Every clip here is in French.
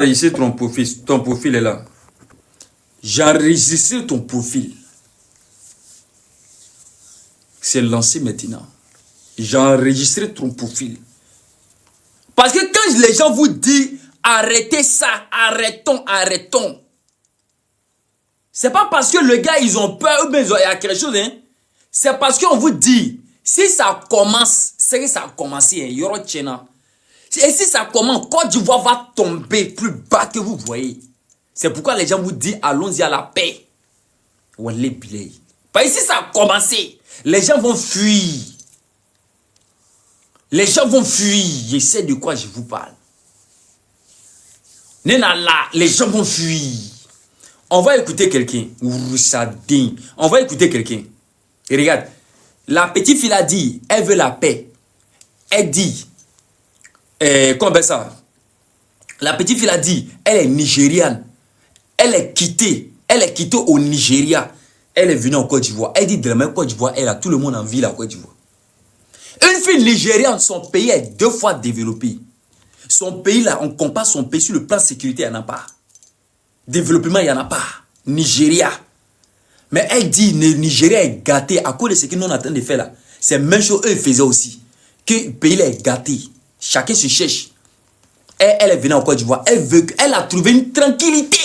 Ici, ton profil est là. J'enregistre ton profil. C'est lancé maintenant. J'ai enregistré ton profil. Parce que quand les gens vous disent arrêtez ça, arrêtons. C'est pas parce que les gars ils ont peur ou bien il y a quelque chose, hein. C'est parce qu'on vous dit si ça commence, c'est que ça a commencé, hein. Yoro Tchena. Et si ça commence, Côte d'Ivoire va tomber plus bas que vous voyez. C'est pourquoi les gens vous disent allons-y à la paix. Parce que si ça a commencé, les gens vont fuir. Les gens vont fuir. Je sais de quoi je vous parle. Les gens vont fuir. On va écouter quelqu'un. On va écouter quelqu'un. Et regarde, la petite fille a dit, elle veut la paix. Elle dit, comment ça? La petite fille a dit, elle est nigériane. Elle est quittée au Nigeria. Elle est venue en Côte d'Ivoire. Elle dit de la même Côte d'Ivoire, elle a tout le monde en ville à Côte d'Ivoire. Une fille nigériane, son pays est 2 fois développé. Son pays là, on compare son pays sur le plan sécurité, il n'y en a pas. Développement, il n'y en a pas. Nigeria. Mais elle dit le Nigeria est gâté à cause de ce que nous on est en train de faire là. C'est même chose eux faisaient aussi. Que le pays là est gâté. Chacun se cherche. Elle est venue en Côte d'Ivoire. Elle a trouvé une tranquillité.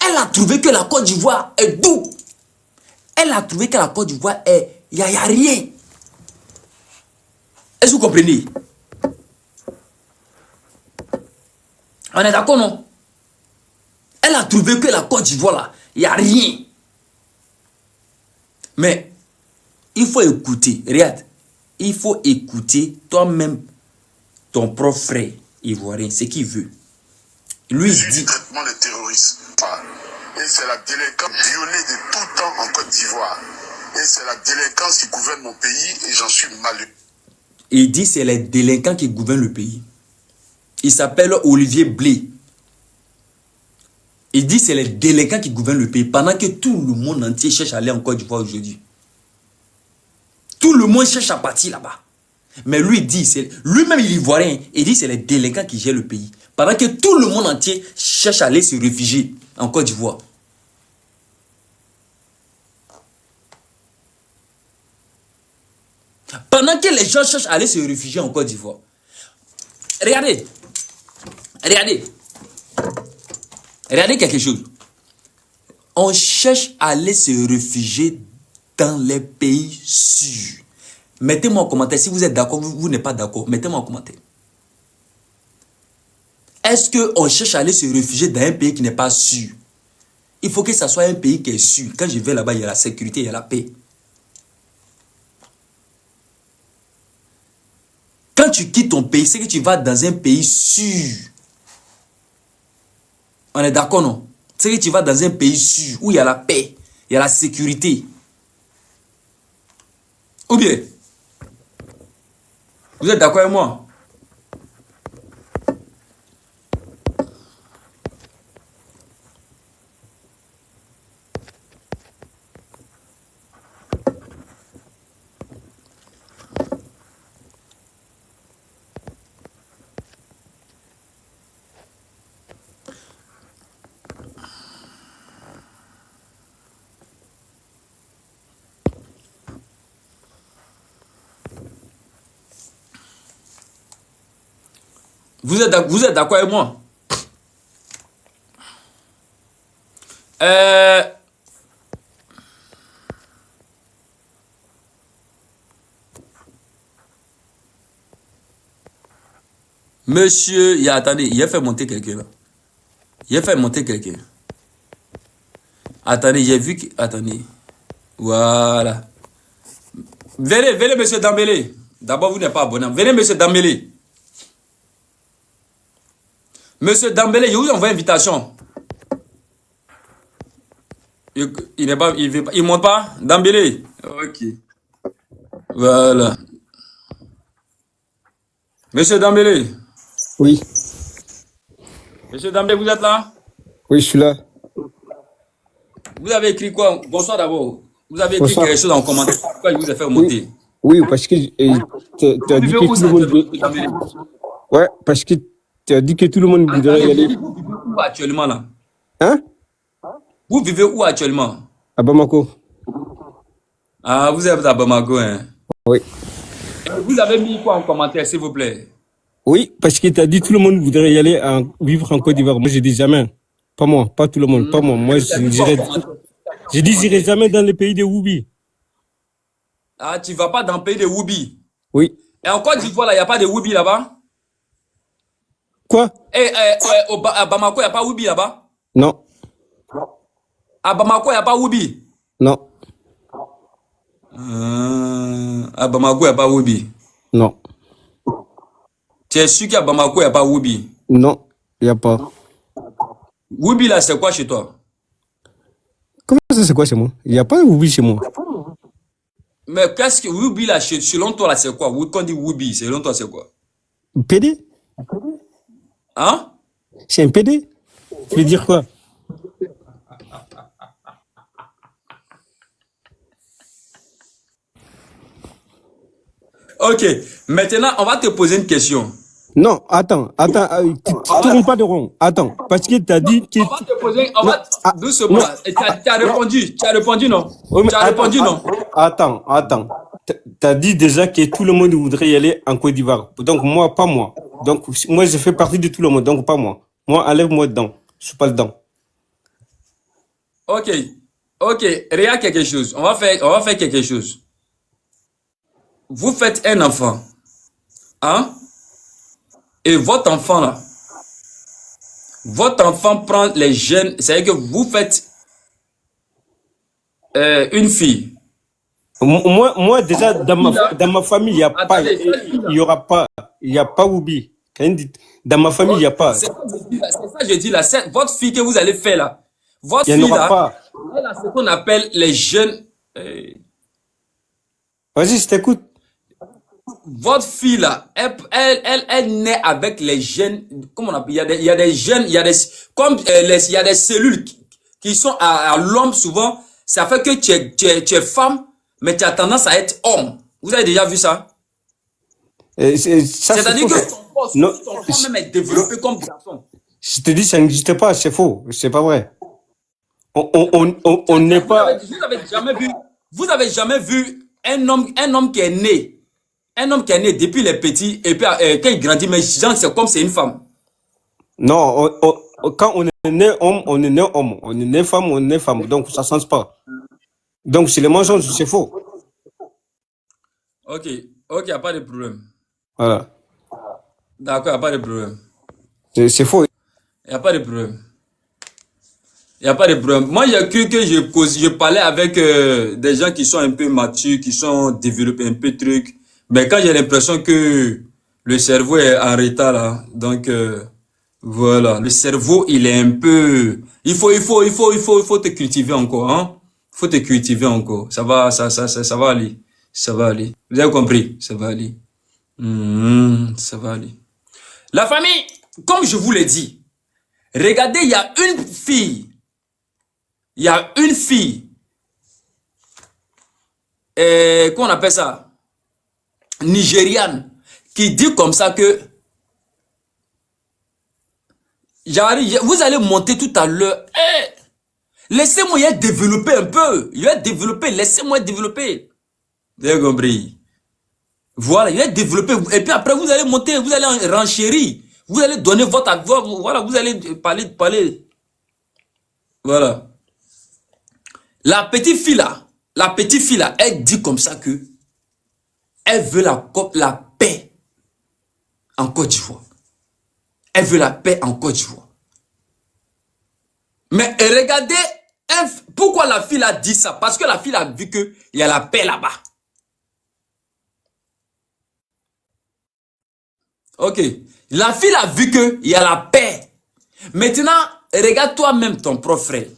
Elle a trouvé que la Côte d'Ivoire est doux. Elle a trouvé que la Côte d'Ivoire est... Il n'y a rien. Est-ce que vous comprenez? On est d'accord, non? Elle a trouvé que la Côte d'Ivoire, là, il n'y a rien. Mais, il faut écouter. Regarde. Il faut écouter toi-même ton propre frère ivoirien, ce qu'il veut. Lui, il dit... traitement des terroristes. Et c'est la délinquance violée de tout temps en Côte d'Ivoire. Et c'est la délinquance qui gouverne mon pays et j'en suis malheureux. Il dit c'est les délinquants qui gouvernent le pays. Il s'appelle Olivier Blé. Il dit c'est les délinquants qui gouvernent le pays pendant que tout le monde entier cherche à aller en Côte d'Ivoire aujourd'hui. Tout le monde cherche à partir là-bas. Mais lui dit, lui-même il est ivoirien, il dit c'est les délinquants qui gèrent le pays. Pendant que tout le monde entier cherche à aller se réfugier en Côte d'Ivoire. Pendant que les gens cherchent à aller se réfugier en Côte d'Ivoire. Regardez. Regardez quelque chose. On cherche à aller se réfugier dans les pays sûrs. Mettez-moi en commentaire. Si vous êtes d'accord, vous n'êtes pas d'accord. Mettez-moi en commentaire. Est-ce qu'on cherche à aller se réfugier dans un pays qui n'est pas sûr? Il faut que ça soit un pays qui est sûr. Quand je vais là-bas, il y a la sécurité, il y a la paix. Quand tu quittes ton pays, c'est que tu vas dans un pays sûr. On est d'accord, non? C'est que tu vas dans un pays sûr, où il y a la paix, il y a la sécurité. Ou bien, vous êtes d'accord avec moi? Vous êtes d'accord avec moi? Monsieur, attendez, il a fait monter quelqu'un là. Il a fait monter quelqu'un. Attendez, j'ai vu que... Attendez. Voilà. Venez, monsieur Dambélé. D'abord, vous n'êtes pas abonné. Venez, monsieur Dambélé. Monsieur Dambélé, je vous envoie une invitation. Il n'est pas... Il monte pas? Dambélé. Ok. Voilà. Monsieur Dambélé. Oui. Monsieur Dambélé, vous êtes là? Oui, je suis là. Vous avez écrit quoi? Bonsoir d'abord. Vous avez écrit Bonsoir. quelque chose en commentaire. Pourquoi je vous ai fait monter? Oui, parce que tu as dit que tout le monde... Ouais, parce que Tu as dit que tout le monde voudrait y aller. Vous vivez où actuellement là? Hein? Vous vivez où actuellement? À Bamako. Ah, vous êtes à Bamako, hein? Oui. Vous avez mis quoi en commentaire, s'il vous plaît? Oui, parce que tu as dit tout le monde voudrait y aller vivre en Côte d'Ivoire. Moi, j'ai dit jamais. Pas moi, pas tout le monde, pas moi. Moi, Vous avez mis quoi en commentaire? j'ai dit j'irai jamais dans le pays de Woubi. Ah, tu vas pas dans le pays de Woubi. Oui. Et en Côte d'Ivoire, il n'y a pas de Woubi là-bas? Quoi? À Bamako, il n'y a pas Woubi là-bas? Non, À Bamako, il n'y a pas Woubi? non, À Bamako, il n'y a pas Woubi. non, Tu es sûr qu'à Bamako, il n'y a pas Woubi? non, il n'y a pas. Woubi là, c'est quoi chez toi? Comment ça, c'est quoi chez moi? Il n'y a pas de Woubi chez moi. Mais qu'est-ce que Woubi là, selon toi là, c'est quoi? Quand on dit Woubi, selon toi, c'est quoi? PD? Hein? C'est un PD? Tu veux dire quoi? Ok, maintenant, on va te poser une question. Non, attends, tu tournes pas de rond. Attends, parce que tu as dit que... On va te poser, on Non, va, doucement. non. Tu as répondu non? Oui, mais Tu as répondu non? Attends. Tu as dit déjà que tout le monde voudrait y aller en Côte d'Ivoire. Donc, moi, pas moi. Donc, moi, je fais partie de tout le monde, donc pas moi. Moi, enlève-moi dedans. Je suis pas dedans. Ok, regarde quelque chose. On va faire quelque chose. Vous faites un enfant, hein? Et votre enfant prend les gènes, c'est-à-dire que vous faites une fille. Moi, déjà, dans ma famille, il n'y a pas, Attendez, il y aura pas, il n'y a pas Woubi. Dans ma famille, il n'y a pas. C'est ça que je dis là. Votre fille que vous allez faire là. Votre Il n'y en fille aura là, pas. elle a ce qu'on appelle les gènes. Vas-y, je t'écoute. Votre fille là, elle naît avec les gènes. Comment on appelle? Il y a des gènes, il y a des, comme il y a des cellules qui sont à l'homme souvent. Ça fait que tu es femme, mais tu as tendance à être homme. Vous avez déjà vu ça? C'est-à-dire que ton corps même est développé comme garçon. Je te dis, ça n'existe pas, c'est faux, c'est pas vrai. On n'est pas. Vous avez jamais vu un homme qui est né. Un homme qui est né depuis les petits, et puis quand il grandit, mais genre, c'est comme c'est une femme. Non, quand on est né homme, on est né homme. On est né femme, on est né femme. Donc, ça ne change pas. Donc, c'est le mensonge, c'est faux. Ok, il n'y a pas de problème. Voilà. D'accord, il n'y a pas de problème. C'est faux. Il n'y a pas de problème. Il n'y a pas de problème. Moi, j'ai cru que je parlais avec des gens qui sont un peu matures, qui sont développés un peu trucs. Mais quand j'ai l'impression que le cerveau est en retard là, donc voilà, le cerveau il est un peu, il faut te cultiver encore, hein. Il faut te cultiver encore. Ça va aller, ça va aller. Vous avez compris, ça va aller. Ça va aller. La famille, comme je vous l'ai dit, regardez, il y a une fille. Qu'on appelle ça? Nigériane, qui dit comme ça que vous allez monter tout à l'heure. Laissez-moi développer un peu. Laissez-moi développer. Vous avez compris? Voilà, il va développer. Et puis après, vous allez monter, vous allez renchérir. Vous allez donner votre avis. Voilà, vous allez parler. Voilà. La petite fille là, elle dit comme ça que elle veut la paix en Côte d'Ivoire. Elle veut la paix en Côte d'Ivoire. Mais regardez, pourquoi la fille a dit ça? Parce que la fille a vu qu'il y a la paix là-bas. Ok. La fille a vu qu'il y a la paix. Maintenant, regarde toi-même ton propre frère.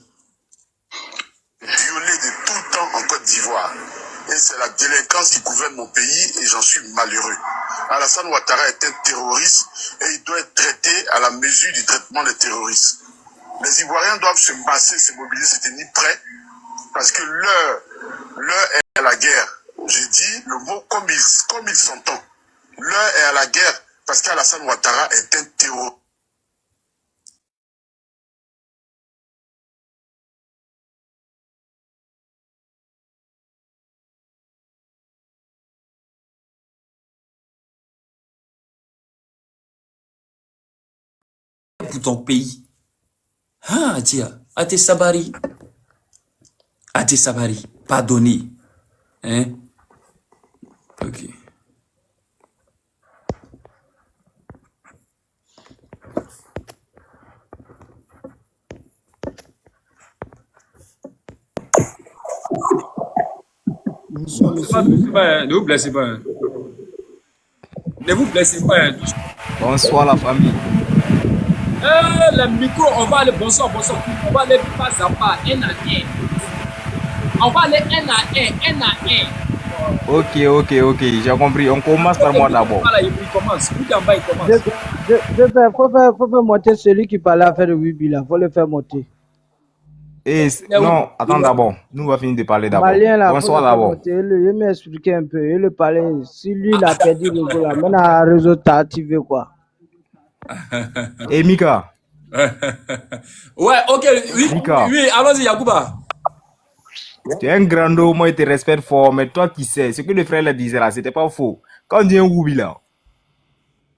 Violé de tout temps en Côte d'Ivoire. Et c'est la délinquance qui gouverne mon pays et j'en suis malheureux. Alassane Ouattara est un terroriste et il doit être traité à la mesure du traitement des terroristes. Les Ivoiriens doivent se masser, se mobiliser, se tenir prêts parce que l'heure est à la guerre. Je dis le mot comme il s'entend. L'heure est à la guerre Parce qu'Alassane Ouattara est un terroriste. Pour ton pays. Ah, tiens, Ate Sabari. Ate Sabari, pardonnez. Hein? Ok. Bonsoir, Ne vous blessez pas. Ne vous blessez pas. bonsoir la famille. Le micro, on va aller, bonsoir. On va aller pas à pas, un à un. On va aller un à un. Ok, j'ai compris. On commence par moi d'abord. Voilà, il commence. Il commence. Faut faire monter celui qui parlait à faire de Wibi là. Faut le faire monter. Non, attends d'abord. Nous on va finir de parler d'abord. Malien là, Bonsoir faut le faire d'abord. monter. Il m'a expliqué un peu. Il le parlait. Si lui il a perdu le goal là, maintenant le réseau t'a activé quoi. Et Mika, Ouais, ok, Mika, oui, allons-y, Yacouba. tu es un grand homme, moi je te respecte fort, mais toi tu sais, ce que le frère le disait là, c'était pas faux. Quand on dit un Woubi là,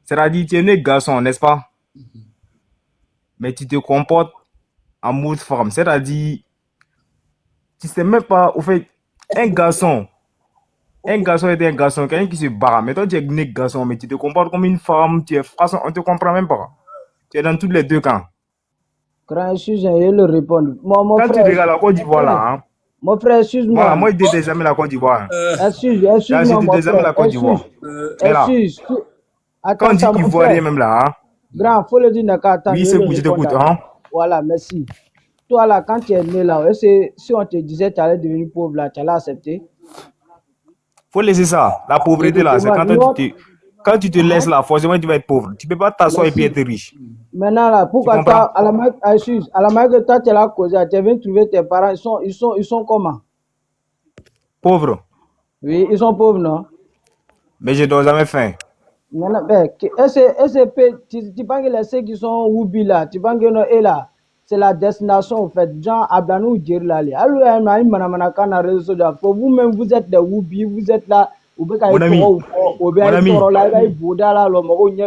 c'est-à-dire tu es né garçon, n'est-ce pas? Mais tu te comportes en mode femme, c'est-à-dire, tu sais même pas, au fait, un garçon est un garçon, quelqu'un qui se bat, mais toi tu es né garçon, mais tu te comportes comme une femme, tu es façon, on te comprend même pas. Tu es dans tous les deux camps. Grand excuse-moi, il le répond. Mon Quand tu frère, regardes la Côte d'Ivoire là, hein, mon frère, excuse-moi. moi je déteste jamais la Côte d'Ivoire. Excuse-moi, Je mon déteste jamais la frère. Côte d'Ivoire. Mais là, Excuse. quand Attends, on dit ça, mon Ivoirien frère. même là, hein, Grand, faut le dire, n'a qu'à attendre. oui, il c'est le pour je répond t'écoute. d'abord. Hein. Voilà, merci. Toi là, quand tu es né là, si on te disait que tu allais devenir pauvre là, tu allais accepter? Faut laisser ça. La pauvreté là, c'est quand tu te laisses là, forcément tu vas être pauvre. Tu peux pas t'asseoir et puis être riche. Maintenant là, Tu pourquoi comprends? toi, à la marque que toi tu l'as causé, tu es venu trouver tes parents, ils sont comment? Pauvre. Oui, ils sont pauvres, non? Mais je dois jamais faim. Maintenant, ben, tu penses que ceux qui sont Woubi là, tu penses que non, et là, c'est la destination en fait. Jean Abdanou dire là, pour vous-même, vous êtes des Woubi, vous êtes là. Mon ami,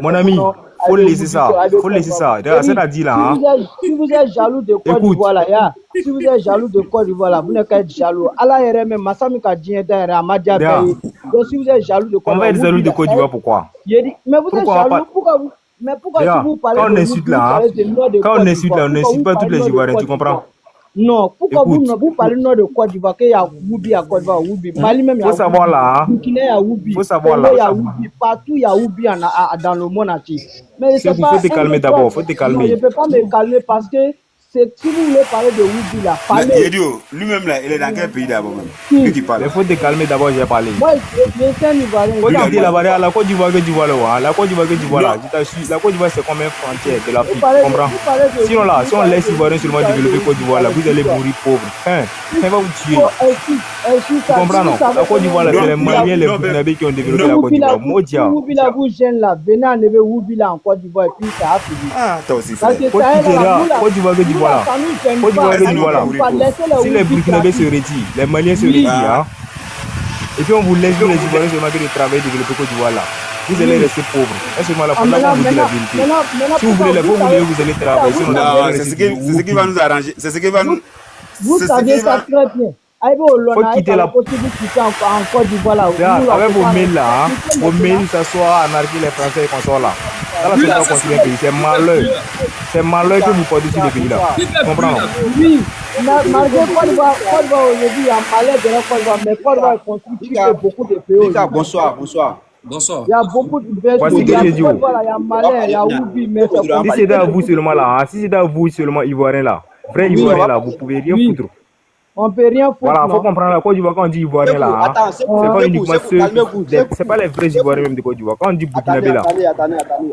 mon ami, faut laisser ça. Faut laisser ça. Regarde, c'est-à-dire là, hein. Si vous êtes jaloux de Côte Écoute, d'Ivoire là, si vous êtes jaloux de Côte d'Ivoire là, vous n'êtes qu'à être jaloux. Allah même Massami Kadien Amadia regarde, donc si vous êtes jaloux de Côte on va être jaloux de Côte d'Ivoire, pourquoi? mais vous êtes Pourquoi on jaloux, pas... pourquoi vous, mais pourquoi si Regarde, vous parlez quand on de insulte vous là, hein, parlez de nord de quand Côte on insulte d'Ivoire, là, on n'insulte pas tous les Ivoiriens, tu comprends? Non, pourquoi Écoute, vous parlez nord de Côte d'Ivoire, qu'il y a Woubi à Côte d'Ivoire, Woubi, Mali même il y a faut savoir Woubi, là, hein, Burkina il y a Woubi, faut savoir Congo il y là. a Woubi, partout il y a Woubi dans le monde entier. Mais c'est Faut pas te calmer d'abord, faut te non, je ne calmer. peux pas me calmer parce que si vous voulez parler de Woubi là, Mais parlez. Yedio, lui-même là, il est dans quel pays d'abord même? Que tu parles? Mais faut te calmer d'abord, j'ai parlé. Moi, je suis un Ivoirien. Faut Oui, te oui. dire la barrière, la Côte d'Ivoire que tu vois là, hein, la Côte d'Ivoire que tu vois là, Non. je t'assure, la Côte d'Ivoire c'est comme une frontière de l'Afrique, Vous tu parlez comprends? vous parlez de Sinon là, vous si on parlez laisse de- Ivoiriens seulement vous parlez développer de- Côte d'Ivoire là, vous allez mourir pauvre. Hein? Ça va vous tuer. Tu comprends non? La Côte d'Ivoire là, c'est les Maliens, les Non, mais- Burkinabés qui ont développé la Côte d'Ivoire. Modia. Woubila vous gêne là, venez enlever Woubila en Côte d'Ivoire et puis ça a fini. Ah, toi aussi, Parce frère. que ça est là, nous, là, Côte d'Ivoire que tu vois là. ça nous gêne Côte d'Ivoire pas. que tu vois là. On va laisser les Si les Woubi Burkinabés se tranquilles. retirent, les Maliens se Oui. retirent, hein? Et puis on vous laisse, nous les Ivoiriens seulement que de travailler, développer Côte d'Ivoire là. Vous allez rester pauvres. Est-ce que moi la Ah, fois là, maintenant, on vous dit la maintenant, vérité. maintenant, Si vous voulez les pourquoi pauvres, vous allez travailler. Sinon, Non, vous allez c'est ce rester qui va nous arranger. C'est ce qui va nous. vous c'est ce savez qui ça va- très bien. Aïbo Olona, quitter la- possible de quitter en Côte d'Ivoire là. Regarde, Nous, là, avec on vos peut pas mails là, hein, rester vos maintenant. mails, ça soit anarchie les Français et qu'on sort là. Ça là, Lui, c'est là, pas ça, construire un pays, c'est malheur. C'est malheur que vous portez sur les pays là. Tu comprends non? Oui, malgré Côte d'Ivoire aujourd'hui, il y a un malheur de la Côte d'Ivoire, mais Côte d'Ivoire est construite plus que beaucoup de pays Mika, aujourd'hui. bonsoir, bonsoir. Bonsoir. Il y a beaucoup de pays, Voici il y a que j'ai dit. Côte d'Ivoire, il y a Malais, il y a Woubi, mais c'est Si c'est à vous seulement là, hein, si c'est à vous seulement Ivoirien là, vrai Oui, Ivoirien on va- là, vous pouvez rien Oui. foutre. on peut rien foutre. Voilà, faut non? comprendre la Côte d'Ivoire quand on dit Ivoirien là, hein, Attends, c'est pas uniquement ceux, c'est pas les vrais Ivoiriens même de Côte d'Ivoire. Quand on dit Burkinabé là,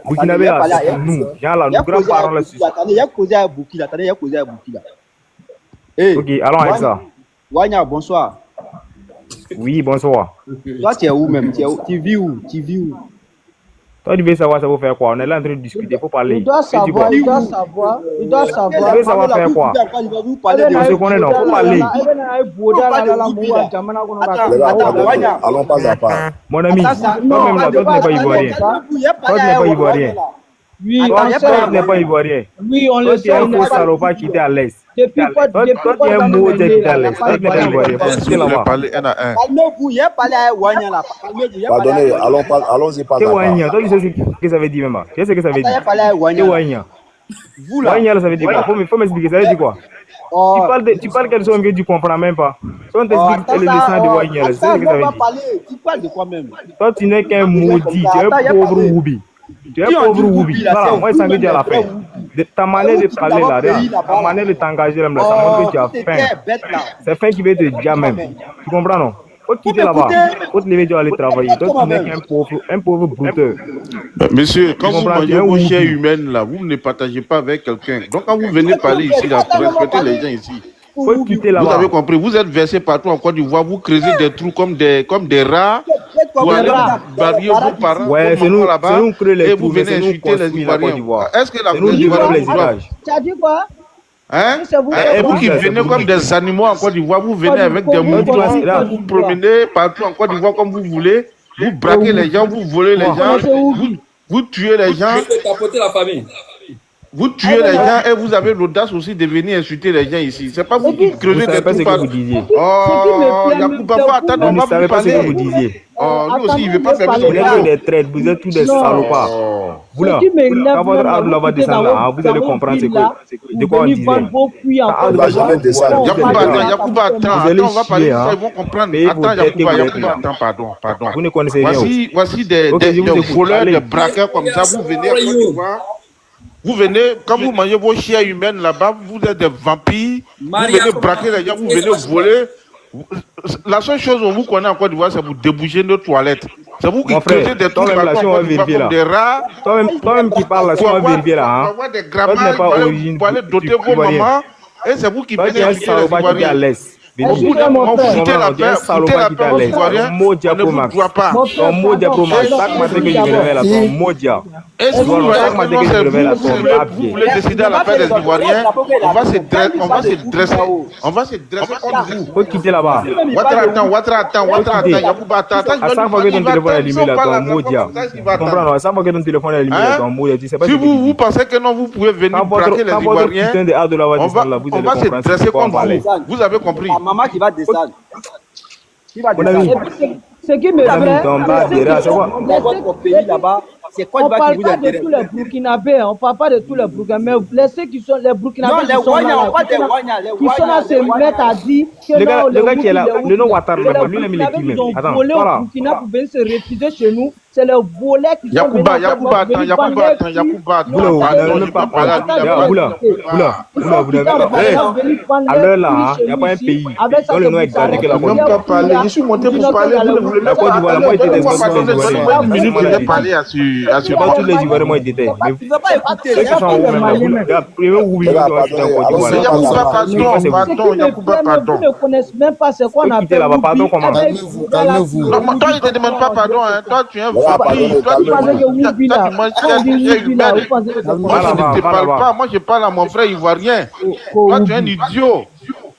Burkinabé là, c'est nous, gens là, nos grands-parents là, c'est- Attendez, il y a causé à Boukila. Attendez, il y a causé à Boukila. Hey, Ok, allons avec ça. Wanya, bonsoir. Oui, bonsoir. Toi, tu es où même? Tu vis où? Tu vis où? Toi, tu veux savoir ça pour faire quoi? On est là en train de discuter, il faut parler. Il doit Qu'est-ce que tu savoir, vois? il doit savoir, il doit Tu savoir. veux savoir faire quoi? Vous parlez de On se connaît, non? Faut parler. Allons pas à part. Mon ami, toi-même là, toi, tu n'es pas ivoirien. Toi, tu n'es pas ivoirien. Oui, Toi, on toi, sait. tu n'es pas ivoirien. Oui, on Toi, le tu sait. es un il n'est faux pas- salopard qui était à l'Est. Depuis Toi, toi, tu es un mot qui était à l'Est. Toi, tu n'es pas ivoirien. Faut quitter là-bas. parler un à un. Calmez-vous, il y a parlé à Wanya là. Calmez-vous, il y a parlé Pardonnez, à Wanya. allons-y pas à Que part. Wanya? Toi, tu sais ce que ça veut dire même pas. Tu sais ce que ça veut Il y a dire? parlé à Que Wanya. Wanya? Vous là. Wanya, là, ça veut dire quoi? Faut m'expliquer, ça veut dire quoi? Oh. Tu parles quelque chose que tu comprends même pas. Si on Oh, t'explique le dessin de Wanya, là, tu sais ce que ça veut dire? Tu parles de quoi même? Toi, tu n'es qu'un maudit, tu es un pauvre Woubi. Tu es un pauvre Woubi. Voilà, moi, c'est ce que tu as à la fin. De ta manière de parler là, ta manière de t'engager là, ça montre que tu as faim. C'est faim qui veut te dire même. Tu comprends, non? Faut te quitter là-bas. Faut te lever, tu vas aller travailler. Toi, tu n'es qu'un pauvre brouteur. Monsieur, quand vous comprends, mangez tu es un vos Woubi. chairs humaines là, vous ne partagez pas avec quelqu'un. Donc quand vous venez parler ici, là, pour respecter les gens ici, Faut te quitter vous là-bas. avez compris, vous êtes versés partout en Côte d'Ivoire, vous creusez des trous comme des rats, vous allez barrer vos parents, Ouais, vos c'est mamans nous, là-bas, c'est nous créer les et vous trous, venez c'est nous insulter les construire la Côte Ivoiriens. d'Ivoire. Est-ce que la C'est nous Côte qui d'Ivoire développons les vous doit... villages. Tu as dit quoi? Hein? C'est vous. Et vous qui c'est venez vous. comme des animaux en Côte d'Ivoire, vous venez avec des moutons, là. vous promenez partout en Côte d'Ivoire comme vous voulez, vous braquez les gens, vous volez les gens, vous tuez les gens, Je peux tapoter la famille. vous tuez les gens et vous avez l'audace aussi de venir insulter les gens ici. C'est pas vous qui Vous creusez ne savez des pas ce trous que par... vous disiez. Oh, Yacouba, faut attendre, Vous on ne va savez vous pas ce que vous parler. disiez. Oh, lui aussi, il veut pas faire Vous son êtes tous boulot. des traîtres, vous êtes tous des Non. salopards. Vous là, quand votre arbre va descendre là, hein, vous allez comprendre de quoi on disait. Yacouba, attends, Vous allez on va parler chier, de ça, hein. ils vont comprendre. Payez vos Attends, dettes et Yacouba, vos dettes. attends, pardon. Vous ne connaissez rien. Voici des Ok, je vous écoute. voleurs, Allez. des braqueurs comme ça, vous venez à Côte d'Ivoire. Vous venez, quand vous mangez vos chairs humaines là-bas, vous êtes des vampires, vous venez braquer les gens, vous venez voler. La seule chose où vous connaissez en Côte d'Ivoire, c'est vous déboucher nos toilettes. C'est vous qui Mon frère, creusez des trous toi-même là, partout si en on va Côte d'Ivoire vérifier comme là. des rats. Toi-même qui parles là, si on va vérifier là, hein. Pour avoir des Toi, tu grammages, n'es pas origine pour aller doter vos ivoirienne. mamans. Et c'est vous qui Toi, tu venez es un insulter les salopard qui est à Ivoiriens. l'Est. Au bout d'un moment, foutez la Tu es un paix, foutez salopard la qui est paix à aux l'Est. Ivoiriens. Ton mot dia On ne vous Promax. doit pas. Ton mot dia Promax. Chaque matin que je me réveille là, ton mot dia. Et si vous voyez Chaque matin que je me réveille là, ton vous papier. voulez décider à la paix des Ivoiriens, on va se dresser contre vous. Faut quitter là-bas. Ouattara, Yacouba, attends. À chaque fois que ton téléphone est allumé là, ton mot dia. Tu comprends, non? À chaque fois que ton téléphone est allumé là, ton mot dia. Tu sais pas ce Si que tu vous dis. pensez que non, vous pouvez venir Quand braquer les votre Ivoiriens, putain de art de la voix on descendre là, vous allez va se comprendre ce dresser qu'il faut en contre parler. vous. Vous avez compris. La maman qui va descendre. Qui va Mon ami, descendre? Ce qui me fait. ton bas derrière, c'est quoi? Dans votre pays là-bas, c'est quoi On qui va parle qui vous pas de intéresse? tous les Burkinabés, on parle pas de tous les Burkinabés, mais ceux qui sont les Burkinabés Non, qui les sont Wanya, là, on parle des Wanya, les qui sont là Wanya, se les Wanya. mettent à dire que Le gars- non, le gars qui est là, les le nom Ouattara, c'est là-bas, les lui, il a mis les Burkinabés qui qui même. ont Attends, volé voilà. au Burkina pour venir se réfugier chez nous. C'est les volets qui sont venus Yacouba, en fait, venir Yacouba, vendre attends, les Yacouba, filles. Boula, Non, vous attends, n'avez je même pas peux pas parlé. attendre, Boula, vous n'avez même pas parlé. À l'heure là, hein, il n'y a pas un pays dont le nom est gardé que la Côte Même d'Ivoire. pas parler. Je suis monté pour parler. Vous ne voulez La Côte d'Ivoire, la moitié des pas Ivoiriens. Donne-moi une minute, je vais parler à ce C'est pas tous les Ivoiriens qui ont été têtes. Mais Tu ne vas pas écouter. ceux qui sont au même, la première Woubi qui ont été en Côte d'Ivoire. Mais Yacouba, Ce qui pardon, me plaît, pardon. vous ne connaissez même pas ce qu'on Faut appelle. quitter là-bas, pardon, Woubi. comment? Calmez-vous. Non, mais toi, il ne te demande pas pardon. Hein. Toi, tu es un Voilà, vampire. pardon, Toi, Vous pensez que Woubi toi, là, tu manges on dit des Woubi là, humains. vous pensez que c'est Moi, je Là-bas, ne te parle là-bas. pas. Moi, je parle à mon frère ivoirien. Toi, tu es un idiot.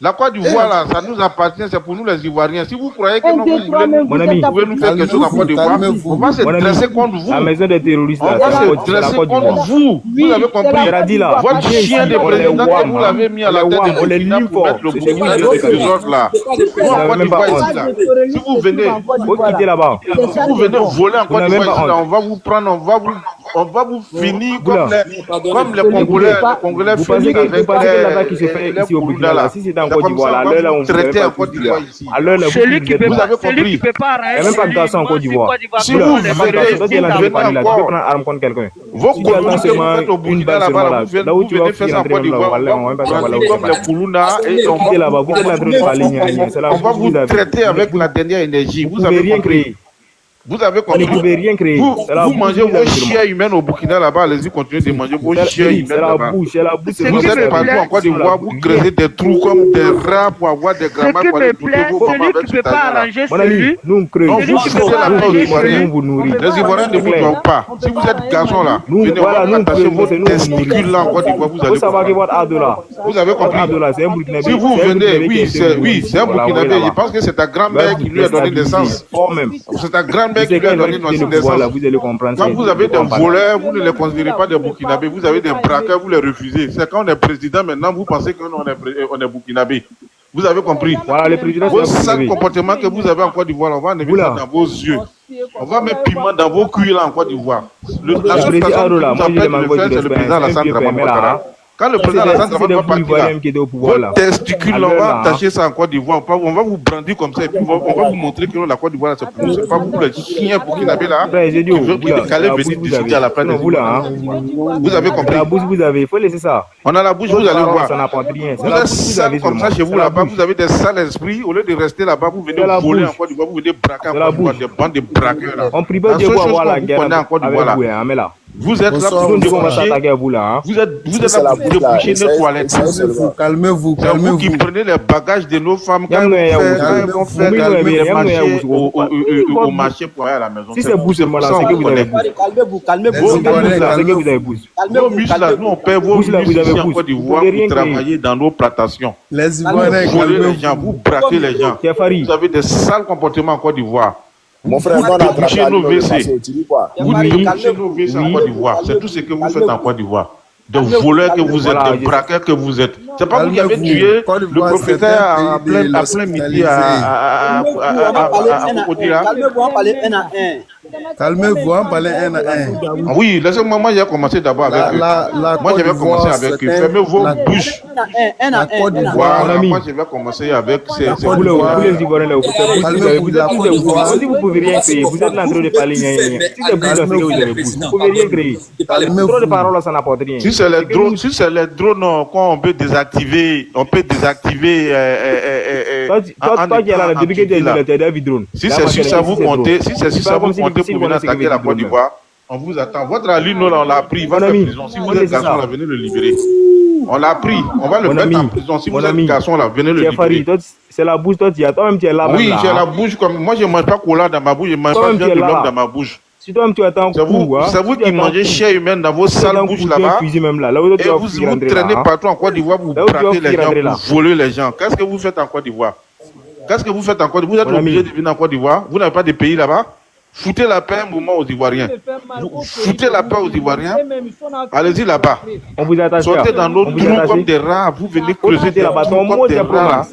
La Côte d'Ivoire, là, ça nous appartient. C'est pour nous, les Ivoiriens. Si vous croyez que non, vous voulez Mon ami, vous pouvez nous faire quelque chose en Côte d'Ivoire, Calmez-vous. on va se Mon ami, dresser contre la vous. maison des terroristes On là, va c'est la se Côte dresser d'Ivoire. contre vous. Vous avez compris. C'est la dit là. Votre chien de On les président que wam, vous l'avez mis à la on les tête wam, on de les Burkina lime pour fort. mettre le C'est Burkina vous qui avec faites les ça. autres là. Vous Vous, en n'avez Côte même pas d'Ivoire, honte. ici, là. Si vous venez, Faut quitter là-bas. si vous venez voler en Vous Côte n'avez même d'Ivoire, pas ici, là, honte. on va vous finir Boula. comme les Congolais. Les Congolais Vous pensez finissent que avec l'attaque qui se fait ici au Burkina là, si c'était en Côte d'Ivoire, là, à l'heure là, on vous traiter avait en pas Côte tout dit, d'Ivoire là. ici. À l'heure là, Celui qui peut Vous pas, avez celui compris. qui peut pas Il n'y a même pas de garçon en Côte d'Ivoire. Si Boula, vous il n'y a pas de venez- garçon. Toi, tu es là, tu veux parler là, tu peux prendre arme contre quelqu'un. Vos Si tu attends colonies que vous seulement faites au une Burkina balle seulement là-bas, là, vous là où tu vas venez faire finir ça en en train Côte de d'Ivoire, là, on va pas savoir là où comme tu vas. les Koulouna et on Quittez là-bas, vous êtes en train de parler, c'est là va vous traiter avec la dernière énergie. Vous ne pouvez rien créer. Vous avez On ne compris. pouvait rien créer. Vous mangez vos chairs humaines au Burkina là-bas, allez-y, continuez de manger vos chairs humaines C'est la là-bas. bouche, c'est la bouche. Vous êtes partout en Côte d'Ivoire, vous créez des trous comme des rats pour avoir des grammaires pour aller douter vos mamans avec ce taille-là. Mon ami, nous on crée. Non, vous créez la paix aux Ivoiriens. Les Ivoiriens ne vous doivent pas. Si vous êtes garçon là, venez attacher vos testicules là en Côte d'Ivoire, vous Il faut allez savoir que comprendre. votre Adola, Vous avez compris. c'est un Burkinabé. Si vous venez, oui, c'est un Burkinabé. Je pense que c'est ta grand-mère qui lui a donné naissance. C'est ta grand-mère qui lui a donné naissance. Vous allez comprendre. Quand vous avez des voleurs, vous ne les considérez pas des Burkinabés. Vous avez des braqueurs, vous les refusez. C'est quand on est président maintenant, vous pensez qu'on est Burkinabé. Vous avez compris. Voilà, les présidents. Vos sales comportements que vous avez en Côte d'Ivoire, on va enlever ça dans vos yeux. On va mettre piment dans vos culs là en Côte d'Ivoire. La seule personne qui vous empêche de le faire, c'est le président Alassane Dramane Ouattara. Quand le président Alassane Dramane va partir là, vos testicules, on va attacher ça en Côte d'Ivoire. On va vous brandir comme ça et puis on va vous montrer que la Côte d'Ivoire, c'est pas vous les chiens burkinabés là qui veulent venir décider à la place de vous. Vous avez compris. La bouche, vous avez, il faut laisser ça. On a la bouche, vous allez voir. Ça n'apporte rien. Vous êtes sale comme ça chez vous là-bas, vous avez des sales esprits. Au lieu de rester là-bas, vous venez voler en Côte d'Ivoire, vous venez braquer en Côte d'Ivoire, des bandes de braqueurs là. On prie pas Dieu pour avoir la guerre avec vous, là. Vous êtes là pour s'attaquer à vous là. Vous êtes là pour déboucher nos toilettes. Calmez-vous. C'est vous qui prenez les bagages de nos femmes quand ils vont faire au marché pour aller à la maison. Si c'est vous seulement là, c'est que vous avez bouche. Calmez-vous. C'est que vous avez bouche. Vos muscles là, nous on paie vos muscles ici en Côte d'Ivoire pour travailler dans nos plantations. Les Ivoiriens, Vous volez les gens, vous braquez les gens. Vous avez des sales comportements en Côte d'Ivoire. Mon frère, vous débouchez nos WC. Vous débouchez nos WC en Côte d'Ivoire. C'est tout ce que vous faites en Côte d'Ivoire. De voleurs que vous êtes, de braqueurs que vous êtes. C'est pas vous qui avez tué le propriétaire à plein midi à Cocody. Calmez-vous, on parle un à un. Calmez-vous, on parle un à un. Oui, laissez-moi, moi j'ai commencé d'abord avec eux. Moi je vais commencer avec eux. Fermez vos bouches. Un à un. Voilà, moi je vais commencer avec ces vous les Ivoiriens là, vous pouvez rien créer. Vous êtes là en train de parler. Si c'est vous, c'est que vous avez bouche. Vous pouvez rien créer. Trop de paroles, ça n'apporte rien. Si c'est les drones qu'on peut désactiver, Toi qui es là, depuis que tu es là, tu as des drones. Si c'est sur ça vous comptez, pour venir attaquer la Côte d'Ivoire, on vous attend. Votre alino là, on l'a pris, il va faire prison. Si vous êtes garçon là, venez le libérer. On l'a pris, on va le mettre en prison. Si vous êtes garçon là, venez le libérer. C'est la bouche, toi tu as, toi-même tu es là. Oui, j'ai la bouche comme moi, je ne mange pas cola dans ma bouche, je ne mange pas bien de l'homme dans ma bouche. Si toi-même tu attends, c'est vous qui mangez chair humaine dans vos sales bouches là-bas. Et vous traînez partout en Côte d'Ivoire, vous braquez les gens, vous volez les gens. Qu'est-ce que vous faites en Côte d'Ivoire? Qu'est-ce que vous faites en Côte d'Ivoire? Vous êtes obligé de venir en Côte d'Ivoire. Vous n'avez pas de pays là-bas. Foutez la paix un moment aux Ivoiriens. Foutez la paix aux Ivoiriens. Allez-y là-bas. On vous attache. Sortez dans nos trous comme des rats. Vous venez creuser des trous comme des rats.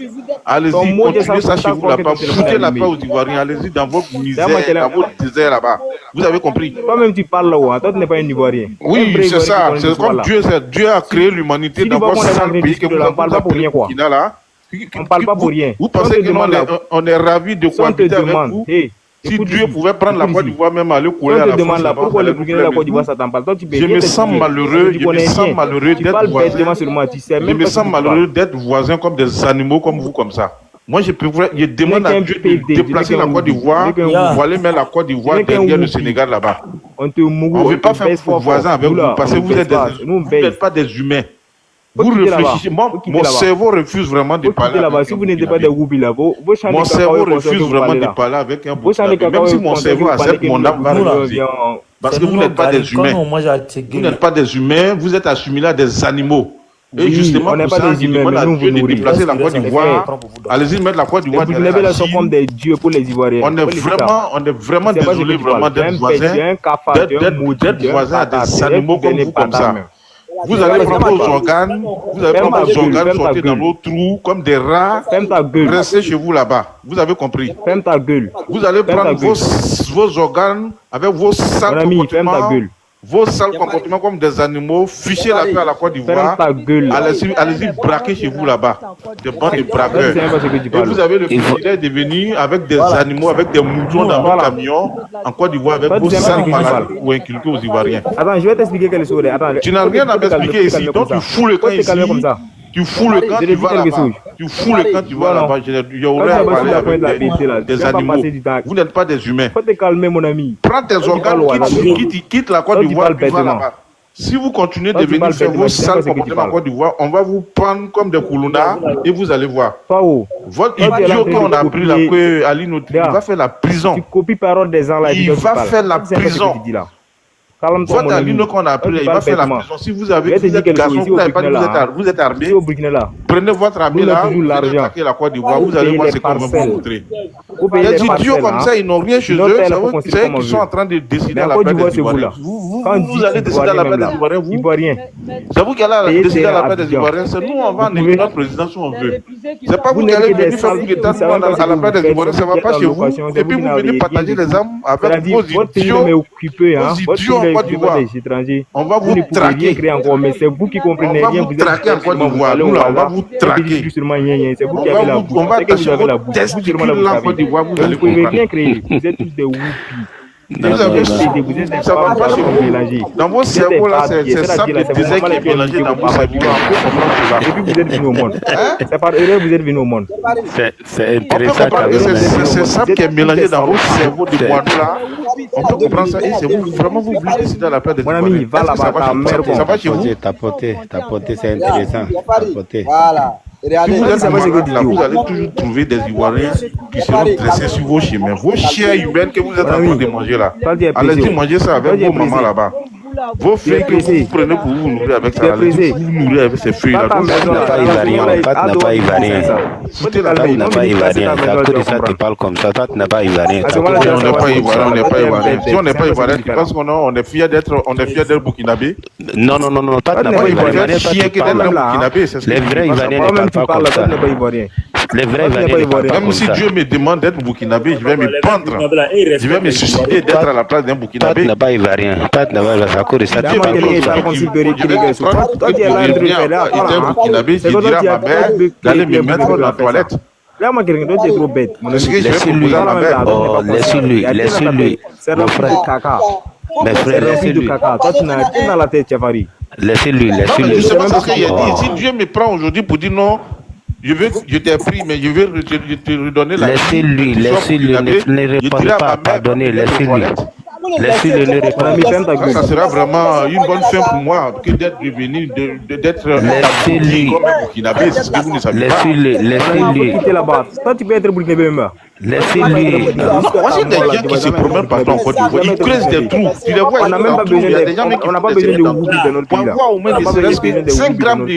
Allez-y, continuez ça chez vous là-bas. Foutez la paix aux Ivoiriens. Allez-y dans votre misère, dans votre désert là-bas. Vous avez compris? Toi-même tu parles là-haut. Toi tu n'es pas un Ivoirien. Oui, c'est ça. C'est comme Dieu a créé l'humanité dans votre sale pays que vous avez appelé Burkina là. On ne parle pas pour rien. Vous pensez qu'on est ravis de cohabiter avec vous? Si Dieu pouvait prendre la Côte d'Ivoire, même aller couler à la France, pourquoi le Burkina et la Côte d'Ivoire ça t'en parle? Je me sens malheureux, d'être voisin. Je me sens malheureux d'être voisin comme des animaux comme vous comme ça. Moi, je demande à Dieu de déplacer la Côte d'Ivoire pour aller mettre la Côte d'Ivoire derrière le Sénégal là-bas. On ne veut pas faire voisin avec vous parce que vous n'êtes pas des humains. Vous réfléchissez, mon cerveau refuse vraiment de parler. Si vous n'êtes pas des Woubi là, mon cerveau refuse vraiment de parler avec un Burkinabé. Même si mon cerveau accepte, mon âme va refuser. Parce que vous n'êtes pas des humains. Vous n'êtes pas des humains, vous êtes assimilés à des animaux. Et justement, pour ça, je demande à Dieu de déplacer la Côte d'Ivoire. Allez-y mettre la Côte d'Ivoire. Les Burkinabés sont comme des dieux pour les Ivoiriens. On est vraiment désolé vraiment d'être voisins à des animaux comme vous comme ça. Vous allez prendre vos organes, sortir dans vos trous comme des rats, restez chez vous là-bas. Vous avez compris? Ferme ta gueule. Vous allez prendre vos organes avec vos sales comportements, comme des animaux, fichez la paix à la Côte d'Ivoire. Allez-y braquer chez vous là-bas. Des bandes de braqueurs. Et vous avez le privilège de venir avec des animaux, avec des moutons dans vos camions en Côte d'Ivoire avec vos sales maladies ou inculquer aux Ivoiriens. Attends, je vais t'expliquer quelle chose. Tu n'as rien à m'expliquer ici. Donc tu fous le camp ici. Tu fous le camp, tu vas là-bas. Tu fous le camp, tu vas là-bas. J'aurais parlé avec des animaux. Vous n'êtes pas des humains. Faut te calmer, mon ami. Prends tes organes, quitte la Côte d'Ivoire, tu vas là-bas. Si vous continuez de venir faire vos sales comportements en Côte d'Ivoire, on va vous prendre comme des Koulouna et vous allez voir. Votre idiot qu'on a pris là, que Ali Notri, il va faire la prison. Tu copies parole des gens là. Il va faire la prison. Votre Ali qu'on a pris là, il va faire la prison. Si vous avez des garçons, vous êtes armés, prenez votre armée là, vous allez attaquer la Côte d'Ivoire, vous allez voir ce qu'on va vous montrer. Les idiots comme ça, ils n'ont rien chez eux, c'est eux qui sont en train de décider à la place des Ivoiriens. Vous allez décider à la place des Ivoiriens, vous. C'est vous qui allez décider à la place des Ivoiriens, c'est nous, on va nommer notre président si on veut. C'est pas vous qui allez venir faire coup d'état à la place des Ivoiriens, ça ne va pas chez vous. Et puis vous venez partager les armes avec vos idiots en Côte d'Ivoire. On va vous traquer. Mais c'est vous qui comprenez rien. Vous traquer en Côte d'Ivoire. Nous là, on va vous traquer. C'est vous qui avez la bouche. On va attacher votre testicule en Côte d'Ivoire. Vous allez comprendre. Rien créer. Vous êtes tous des whoopies. Vous avez ça va pas chez vous. Dans vos cerveaux là, c'est ça qui est mélangé dans vos cerveaux. Et puis vous êtes venu au monde. C'est par erreur vous êtes venu au monde. C'est intéressant. C'est ça qui est mélangé dans vos cerveaux de boîte là. On peut comprendre ça. Et c'est vous, vraiment, vous voulez décider à la place de mon ami, va là-bas, ça va chez vous. Tapoter, c'est intéressant. Tapoter. Voilà. Si vous êtes là, vous allez toujours trouver des Ivoiriens qui seront dressés sur vos chemins. Vos chairs humaines que vous êtes en train de manger là. Allez-y manger ça avec vos mamans là-bas. Vos feuilles que vous prenez pour vous nourrir avec ça, vous nourrir avec ces feuilles-là. Pat n'a pas ivoirien. Pat n'a pas ivoirien. À cause de ça, tu parles comme ça. Pat n'a pas ivoirien. On n'est pas ivoirien. Si on n'est pas ivoirien, tu penses qu'on est fier d'être burkinabé? Non. Pat n'a pas ivoirien. Les vrais ivoiriens ne parlent pas comme ça. Les vrais ivoiriens ne parlent pas même comme si ça. Dieu me demande d'être burkinabé, je vais me pendre. Je vais me suicider d'être à la place d'un burkinabé. Pat n'a pas ivoirien. Pat n'a pas ivoirien. À cause de ça, tu parles comme ça. Il est un burkinabé, je dirais à ma mère d'aller me mettre dans la toilette. Laissez-lui. Mon frère. Mes frères, laissez-lui. Laissez-lui. Justement parce qu'il a dit, si Dieu me prend aujourd'hui pour dire non, je t'ai pris, mais je vais te redonner la vie. Laissez-lui. Ne répondez pas à pardonner. Laissez-lui. Laissez-le répondre. Ça sera vraiment une bonne fin pour moi que d'être devenu, d'être laissez-lui comme un burkinabé, c'est ce que vous ne savez pas. Laissez-lui. Toi, tu peux être burkinabé même. Laissez-lui. Moi, j'ai des gens qui se promènent partout en Côte d'Ivoire. Ils creusent des trous. Tu les vois, on n'a même pas besoin de whoopie dans notre pays. On voit au moins que 5 grammes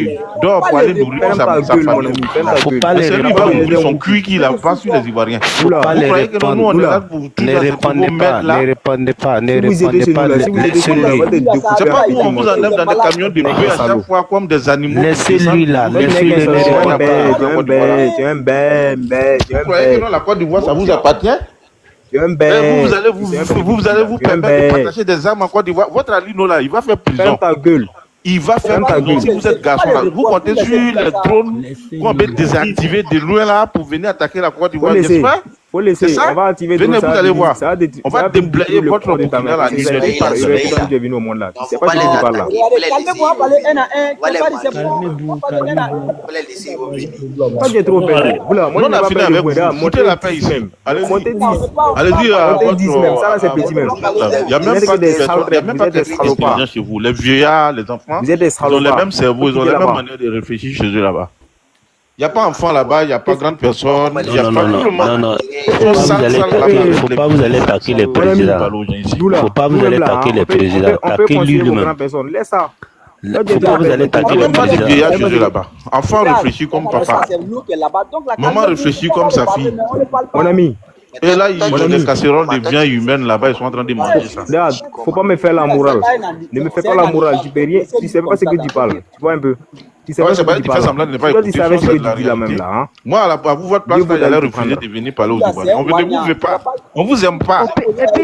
d'or pour aller nourrir sa famille. Faut pas les C'est lui qui va ouvrir son cuit qu'il a pas sur les Ivoiriens. Faut pas les répondre. Ne répondez pas. Laissez-lui. C'est pas où on vous enlève dans des camions de bœufs à chaque fois comme des animaux. Laissez-lui là. Laissez-lui. Vous croyez que dans la Côte d'Ivoire, ça vous appartient? Vous allez vous permettre de partager des armes en Côte d'Ivoire. Votre alino là, il va faire prison. Il va faire prison. Si vous êtes garçon là, vous comptez sur les drones qu'on va désactiver de loin là pour venir attaquer la Côte d'Ivoire. N'est-ce pas? Faut laisser. C'est ça? On va activer. Venez, vous allez voir. On va déblayer votre Burkina là. C'est venu au monde là. C'est pas ce que tu parles là. Pas de trop perdu. On a fini avec vous. Montez la paix ici. Allez-y. Allez-y. 10 même. Ça là c'est petit même. Il n'y a même pas des intelligents chez vous. Les vieillards, les enfants, ils ont les mêmes cerveaux, ils ont la même manière de réfléchir chez eux là-bas. Il n'y a pas enfant là-bas, il n'y a pas grande personne, il n'y a pas tout le monde. Non. Faut pas vous aller attaquer les présidents. Faut pas vous aller attaquer les présidents. Attaquez lui-même. Laisse ça. Faut pas vous aller attaquer les même pas de présidents. vieillards chez eux là-bas. Enfant réfléchit comme papa. Maman réfléchit comme sa fille. Mon ami. Et là, ils ont des casseroles de viande humaine là-bas, ils sont en train de manger ça. Regarde, faut pas me faire la morale. Ne me fais pas la morale, tu peux rien. Tu sais pas ce que tu parles. Tu vois un peu. Tu sais pas ce que tu parles. Toi, tu savais ce que tu dis là même là. Moi, à vous, votre place, il allait refuser de venir parler aux Ivoiriens. On ne vous veut pas. On vous aime pas.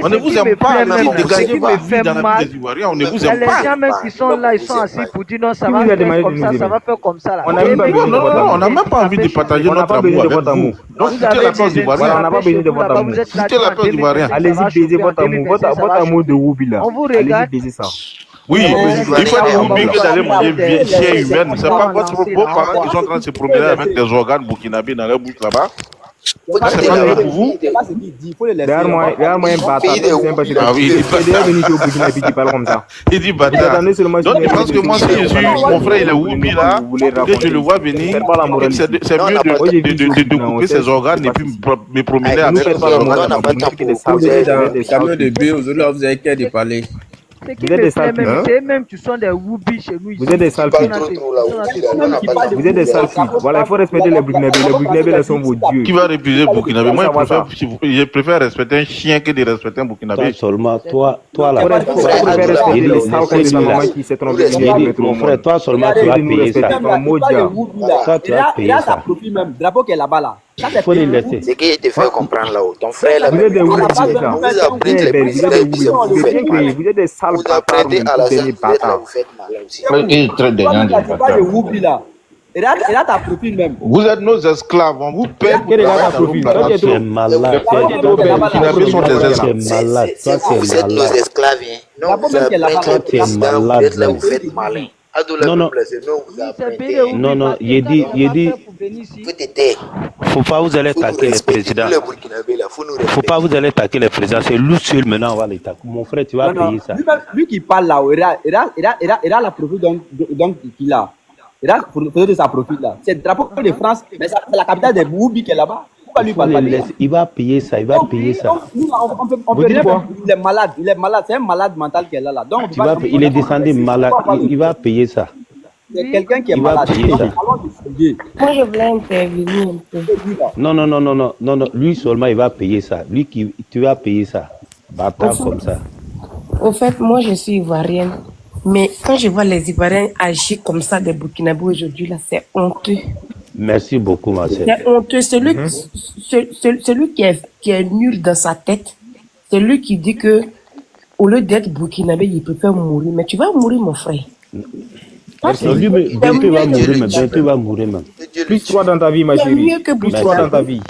On ne vous aime pas. Allez-y, dégagez votre vie dans la vie des Ivoiriens. On ne vous aime pas. Les gens même qui sont là, ils sont assis pour dire non, ça va faire comme ça, ça va faire comme ça. On n'a même pas envie de partager notre amour avec vous. Donc, foutez la place d'Ivoirien. On n'a pas besoin de votre amour. Foutez la place d'Ivoirien. Allez-y, baisez votre amour. Votre amour de Woubi là. On vous regarde. Allez-y, baisez ça. Oui, il faut dire oublier que d'aller manger chair humaine, c'est pas votre vos parents qui sont en train de se promener avec des organes burkinabés dans leur bouche là-bas. Ça, c'est pas pour vous. Regarde-moi un bâtard. Ah oui, il dit bâtard. Donc, je pense que moi, si je suis mon frère, il est Woubi là, que je le vois venir, c'est mieux de couper ses organes et puis me promener avec ses organes. Vous êtes dans le camion de B, aujourd'hui, vous avez qu'à de parler. Vous êtes des salpis. Même tu sens des Woubi chez nous. Vous êtes des salpis. Vous êtes des salpis. Voilà, il faut respecter les Burkinabés. Les Burkinabés, là, sont vos dieux. Qui va refuser Burkinabé? Moi, je préfère respecter un chien que de respecter un Burkinabé. Seulement, toi là. Mon frère, toi seulement, tu vas payer ça. Toi, tu vas payer ça. Drapeau qui est là-bas, là. Il faut les laisser. C'est qui te fait comprendre là-haut. Ton frère, là, vous êtes des vous êtes des sales bâtards. à la scène, vous faites mal aussi. Il traite des gens de là. Et là, ta profil même. Vous êtes nos esclaves, on vous paie pour Tu es malade. Burkinabés sont des esclaves. Vous êtes nos esclaves. Non, vous êtes malade. Là, vous faites mal. Non, il dit, faut pas vous aller attaquer les présidents. Faut pas vous aller attaquer les présidents. C'est lui seul maintenant, on va l'attaquer. Mon frère, tu vas payer ça. Lui qui parle là, il a la profil donc qu'il a. Il a de sa profil là. C'est le drapeau de France, mais c'est la capitale des Woubi qui est là-bas. Il va payer ça, il va payer ça. On peut rien faire. Il est malade, c'est un malade mental qui est là. Donc, il est descendu malade, il va payer ça. C'est quelqu'un qui est malade. Moi, je voulais intervenir un peu. Non, lui seulement, il va payer ça. Tu vas payer ça. Bâtard comme ça. Au fait, moi, je suis ivoirienne. Mais quand je vois les Ivoiriens agir comme ça des Burkinabés aujourd'hui, là, c'est honteux. Merci beaucoup, ma sœur. C'est honteux. Celui qui est nul dans sa tête, c'est lui qui dit que au lieu d'être Burkinabé, il préfère mourir. Mais tu vas mourir, mon frère. Lui, bientôt il va mourir, même. Plus 3 dans ta vie, ma chérie. Plus 3 dans ta vie.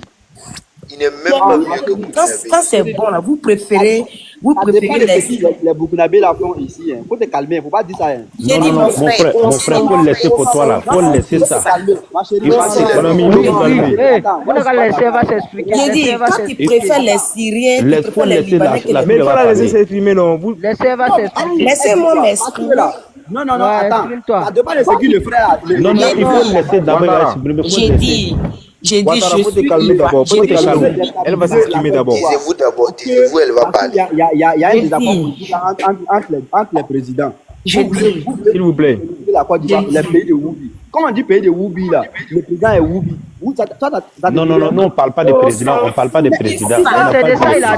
Il n'est même pas mieux que vous. Quand c'est bon, là, vous préférez les Burkinabés là font ici. Il faut te calmer, il ne faut pas dire ça. Non, mon frère, faut le laisser pour toi là. Faut le laisser ça. Vous ne laissez pas s'expliquer. J'ai dit, quand tu préfères les Syriens, tu préfères les Libanais que les Mais il faut la laisser s'exprimer, non. Laissez-moi s'exprimer. Laissez-moi m'exprimer. Non, attends. Ça dépend de ce qui le frère. Non, il faut le laisser d'abord s'exprimer. J'ai dit, je suis calmer d'abord. Elle va s'exprimer d'abord. Taisez-vous d'abord, taisez-vous, elle va parler. Il y a un désaccord entre les présidents. S'il vous plaît. La Côte d'Ivoire, les pays de Woubi. Quand on dit pays de Woubi, là, le président est Woubi. Non, on ne parle pas de président, on ne parle pas de président. C'est de ça il a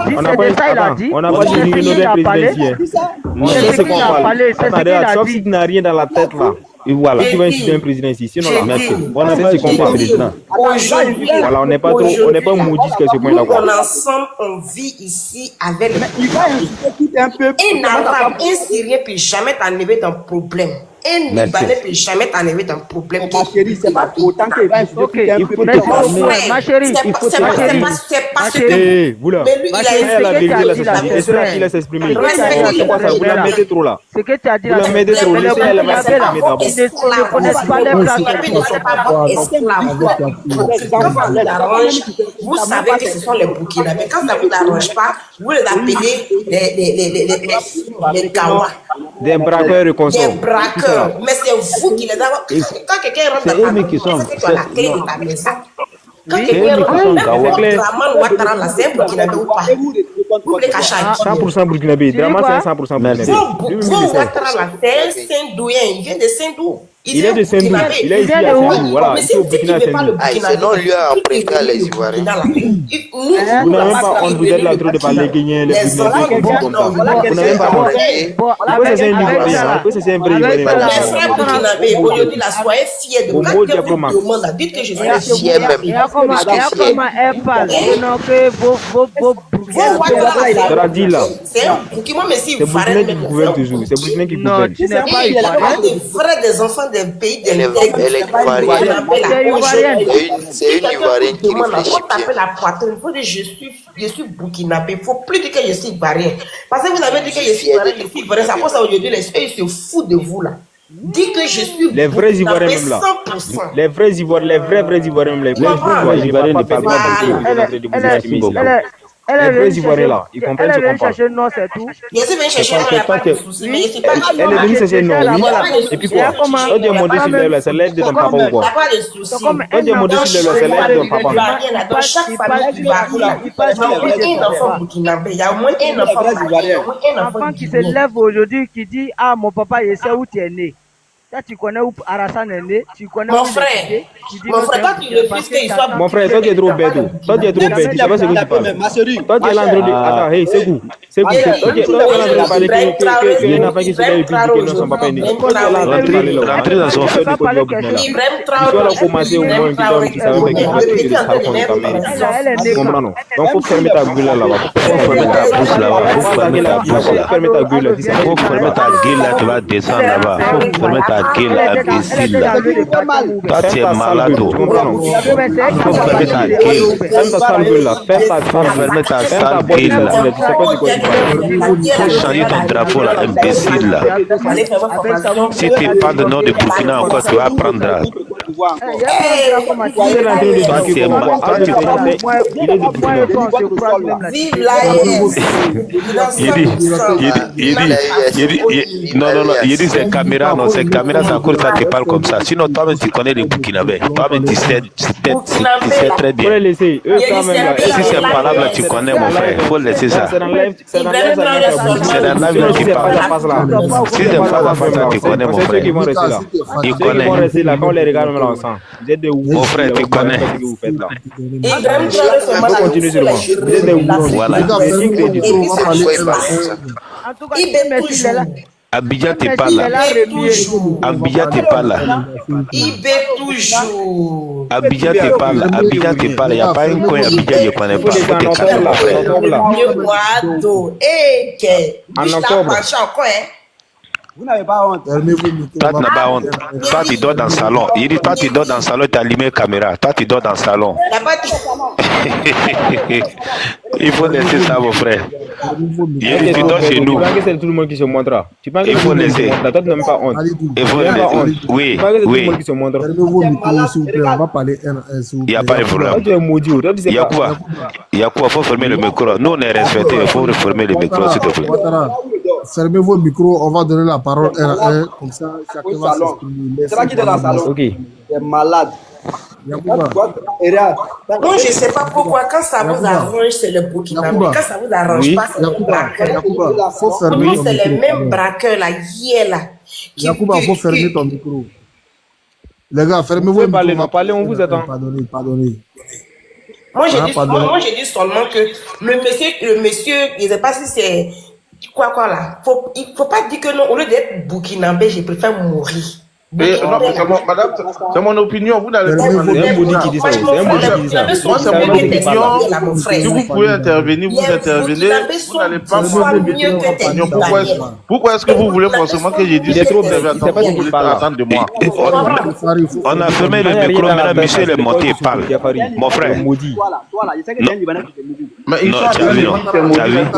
dit, on n'a pas dit que nous sommes présidents ici. C'est ce qu'on parle. Sauf si tu n'as rien dans la tête là. Et voilà. Tu vas inciter un président ici. Sinon, merci. On n'a pas dit président. Voilà, on n'est pas maudit jusqu'à ce point-là. Ensemble, on vit ici avec un Arabe, un Syrien peut jamais t'enlever d'un problème. Un Libanais peut jamais t'enlever d'un problème. Ma chérie, c'est pas autant que il faut te ma chérie, c'est pas ce que vous là. Mais lui, il a expliqué. Il laisse exprimer. Vous la mettez trop là. Ce que tu as dit là, vous la mettez trop. Laissez-elle s'exprimer d'abord. Ils ne connaissent pas les vous savez que ce sont les Burkinabés. Quand ça ne vous arrange pas, vous les appelez les Kawa. Des braqueurs et consorts. Des braqueurs. Mais c'est vous qui les avez. Quand quelqu'un rentre dans ta maison, c'est que tu as la clé de ta maison. Quand quelqu'un rentre, même Draman Ouattara, là, c'est un Burkinabé ou pas? Vous les cachez. 100% Burkinabé. Draman, c'est 100% Burkinabé. Ouattara, là, c'est un Saint-Douien. Il vient de Saint-Dou. Il est de Saint-Dou. Il est ici à Saint-Dou. Voilà. Mais si tu ne veux pas le Burkina, c'est non lui a appris à les Ivoiriens. Vous n'avez même pas honte, vous êtes là trop de parler guinéen, les Burkinabés comme ça. Vous n'avez même pas honte. Pourquoi c'est un Ivoirien? Pourquoi c'est un vrai Ivoirien? Mes frères burkinabés, aujourd'hui, là, soyez fiers de moi. Quand vous demandez, là, dites que je suis fier même. Et comment elle parle? Non, que vos c'est un Burkina, mais si c'est vous Burkina qui gouverne toujours. C'est Burkina qui gouverne. Non, tu n'es pas il y a ivoirien. des frères, des enfants des pays Elle est ivoirienne. C'est une ivoirienne qui réfléchit bien. Taper la poitrine, il faut dire je suis burkinabé. Il ne faut plus dire que je suis ivoirien. Parce que vous avez dit que je suis ivoirien, c'est pour ça aujourd'hui les gens se foutent de vous là. Dis que je suis les vrais Ivoiriens même là. 100%. Les vrais Ivoiriens, les vrais Ivoiriens même. Les vrais Ivoiriens ne parlent pas beaucoup. Les vrais Ivoiriens là, ils comprennent ce qu'on parle. chercher non, c'est tout. Je suis venu chercher non, il n'y a pas de souci. Mais je suis pas elle est venue chercher non, oui. Et puis quoi? Quand tu es monté sur le c'est l'aide de ton papa ou quoi? Il n'y a pas de souci. Quand tu es monté sur le c'est l'aide de ton papa. Dans chaque famille du Ivoire, il y a au moins un enfant burkinabé, il y a au moins un enfant ivoirien, un enfant qui se lève aujourd'hui, qui dit ah mon papa, je sais où tu es né. Là, tu connais où Arasan est né, tu connais mon frère. Mon frère, toi tu refuses qu'il soit. Mon frère, toi tu es trop bête. Toi tu es trop bête. Tu sais pas ce que tu parles. Toi tu es là en train de. Attends, hey, c'est où? C'est où? Toi tu es là en train de parler que les enfants qui se lèvent et puis que non, son papa est né. Toi tu es là en train de parler là. Rentrer dans son fait. Tu dois commencer au moins puis tu savais que ça va prendre ta mère. Tu comprends non? Donc faut fermer ta gueule là-bas. Faut fermer ta bouche là-bas. Faut fermer ta bouche là. Fermer ta gueule là. Faut fermer ta gueule là, tu vas descendre là-bas. Faut fermer ta gueule imbécile là. Toi tu es malade. Faut fermer ta gueule. Ferme ta sale gueule là. Ferme ta sale gueule là. Faut changer ton drapeau là, imbécile là. Si tu parles de nom de Burkina encore, tu vas prendre. Il dit c'est caméra, non, c'est caméra, c'est à cause de ça que tu parles comme ça. Sinon, toi-même, tu connais les Burkinabés. Toi-même, tu sais très bien. Si c'est valable, tu connais mon frère. Il faut laisser ça. C'est dans la vie qui parle. Si c'est face à face, tu connais mon frère. Il connaît. Mon frère, tu connais. Voilà. Abidjan t'es pas là. Abidjan t'es pas là. Abidjan t'es pas là. Abidjan t'es pas là. Il n'y a pas un coin Abidjan, je ne connais pas. Faut te calmer, mon frère. En octobre. Vous n'avez pas honte. Toi, tu n'as pas honte. Toi, tu dors dans le salon. Il dit, toi, tu dors dans le salon, tu as allumé la caméra. Toi, tu dors dans le salon. Il faut laisser ça, mon frère. Il dit, tu dors chez nous. C'est tout le monde qui se montre. Il faut laisser. Toi, tu n'as même pas honte. Il faut laisser. Oui, oui. Il n'y a pas de problème. Yacouba, il faut fermer le micro. Nous, on est respectés. Il faut fermer le micro, s'il te plaît. Fermez vos micros, on va donner la parole à un, comme ça, chacun va s'exprimer. C'est là qui est dans la salon. Ok. C'est malade. Non, je ne sais pas pourquoi. Quand ça vous arrange, c'est le Burkina. Quand ça vous arrange pas, c'est le braqueur. C'est les mêmes braqueurs là, hier là. Yacouba, il faut fermer ton micro. Les gars, fermez vos micros. Parlez, on vous attend. Pardonnez. Moi, j'ai dit seulement que le monsieur, je ne sais pas si c'est. Quoi là, il faut pas dire que non, au lieu d'être burkinabé, je préfère mourir. Non, madame, c'est mon opinion, vous n'allez pas. C'est un body qui dit ça. Moi, c'est mon opinion. Si vous pouvez intervenir, vous intervenez. Vous n'allez pas me dire. Pourquoi est-ce que vous voulez forcément que j'ai dit ça? Vous voulez attendre de moi. On a fermé le micro, maintenant, monsieur est monté, parle. Mon frère. Mais il faut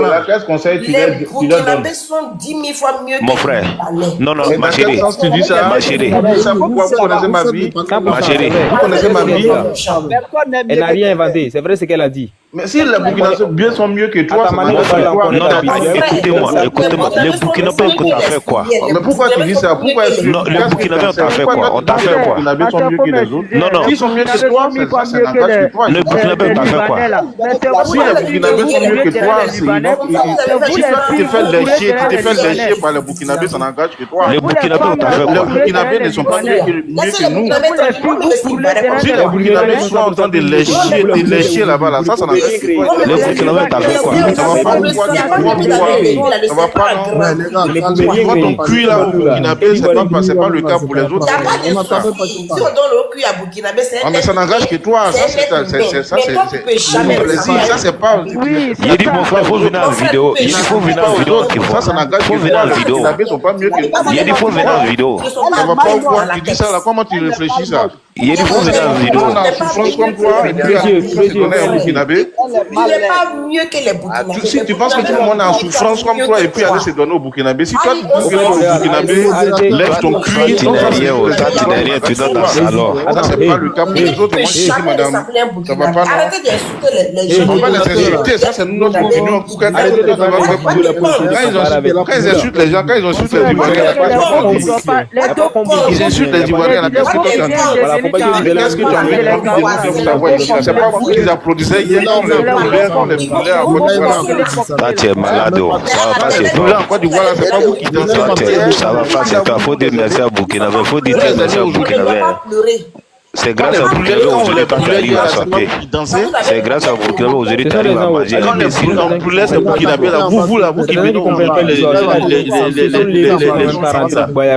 la classe conseil, tu les Burkinabés sont 10 000 fois mieux que mon frère. Non, ma chérie. Tu dis ça, ma chérie. Pourquoi vous connaissez ma vie? Ma chérie. Vous connaissez ma vie? Elle n'a rien inventé. C'est vrai ce qu'elle a dit. Mais si les Burkinabés sont mieux que toi, écoutez-moi. Les Burkinabés, on t'a fait quoi? Mais pourquoi tu dis ça? Pourquoi est-ce que non, les Burkinabés, on t'a fait quoi? On t'a fait quoi? Les Burkinabés sont mieux que les autres. Non. S'ils sont mieux que toi, ça n'engage que toi. Les Burkinabés, on t'a fait quoi? Si les Burkinabés sont mieux que toi, si tu te fais lécher par les Burkinabés, ça n'engage que toi. Les Burkinabés, on t'a fait quoi? Les Burkinabés ne sont pas mieux que nous. Si les Burkinabés sont en train de lécher là-bas, ça n'engage Le Burkinabé t'as fait quoi? Ça va pas pouvoir du ça va pas non. Ton cul là au Burkinabé, c'est pas le cas pour les autres. Si on donne le cul à Burkinabé, c'est mais ça n'engage que toi. Ça c'est pas. Il dit mon frère, faut venir en vidéo. Il dit faut venir en vidéo. Ça n'engage que toi. Les Burkinabés sont pas mieux que toi. Il dit faut venir en vidéo. Ça va pas pouvoir. Tu dis ça là, comment tu réfléchis ça? Il dit faut venir en vidéo. On a souffrance comme toi. Et puis on est en Burkinabé. Il n'est pas mieux que les Burkinabés. Si tu penses que tout le monde est en souffrance comme toi et puis aller se donner au Burkinabé, si toi tu penses que au Burkinabé, lève ton cul, tu n'es rien, tu n'es rien, tu donnes dans le salon. Ça c'est pas le cas pour les autres. Moi je dis madame, ça va pas. Arrêtez d'insulter les gens. On va les insulter, ça c'est notre opinion. Quand ils insultent les gens, quand ils insultent les Ivoiriens, ils insultent les Ivoiriens. Qu'est-ce que toi tu entends? Qu'est-ce que tu as envie de c'est pas vous qui applaudissez hier quand les poulets en Côte d'Ivoire. Toi tu es malade, ça va pas c'est toi. En Côte d'Ivoire, c'est pas vous qui dansez. Ça va pas c'est toi, faut dire merci à Burkinabé, faut dire merci à Burkinabé. C'est grâce à Burkinabé aujourd'hui que tu arrives à sortir. C'est grâce à Burkinabé aujourd'hui que tu arrives à manger. Quand les poulets c'est Burkinabé, vous qui venez aujourd'hui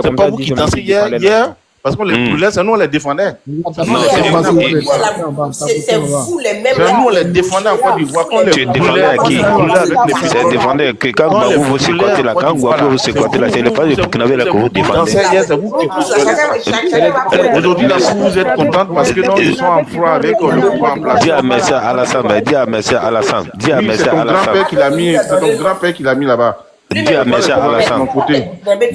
c'est pas vous qui dansez hier. Parce que les poulets, c'est nous on les défendait. C'est vous les mêmes. C'est nous on les défendait en Côte d'Ivoire. Tu défendais à qui? C'est défendait que quand Gbagbo vous séquatez là, quand Gbagbo vous séquatez là, c'est pas le Burkinabé là que vous défendez. C'est vous qui. Aujourd'hui là, vous êtes contente parce que non, ils sont en froid avec le pouvoir en place. Dis à merci à Alassane, dis à merci à Alassane, dis à merci à Alassane. C'est ton grand-père qui l'a mis là-bas. Dis à merci à Alassane.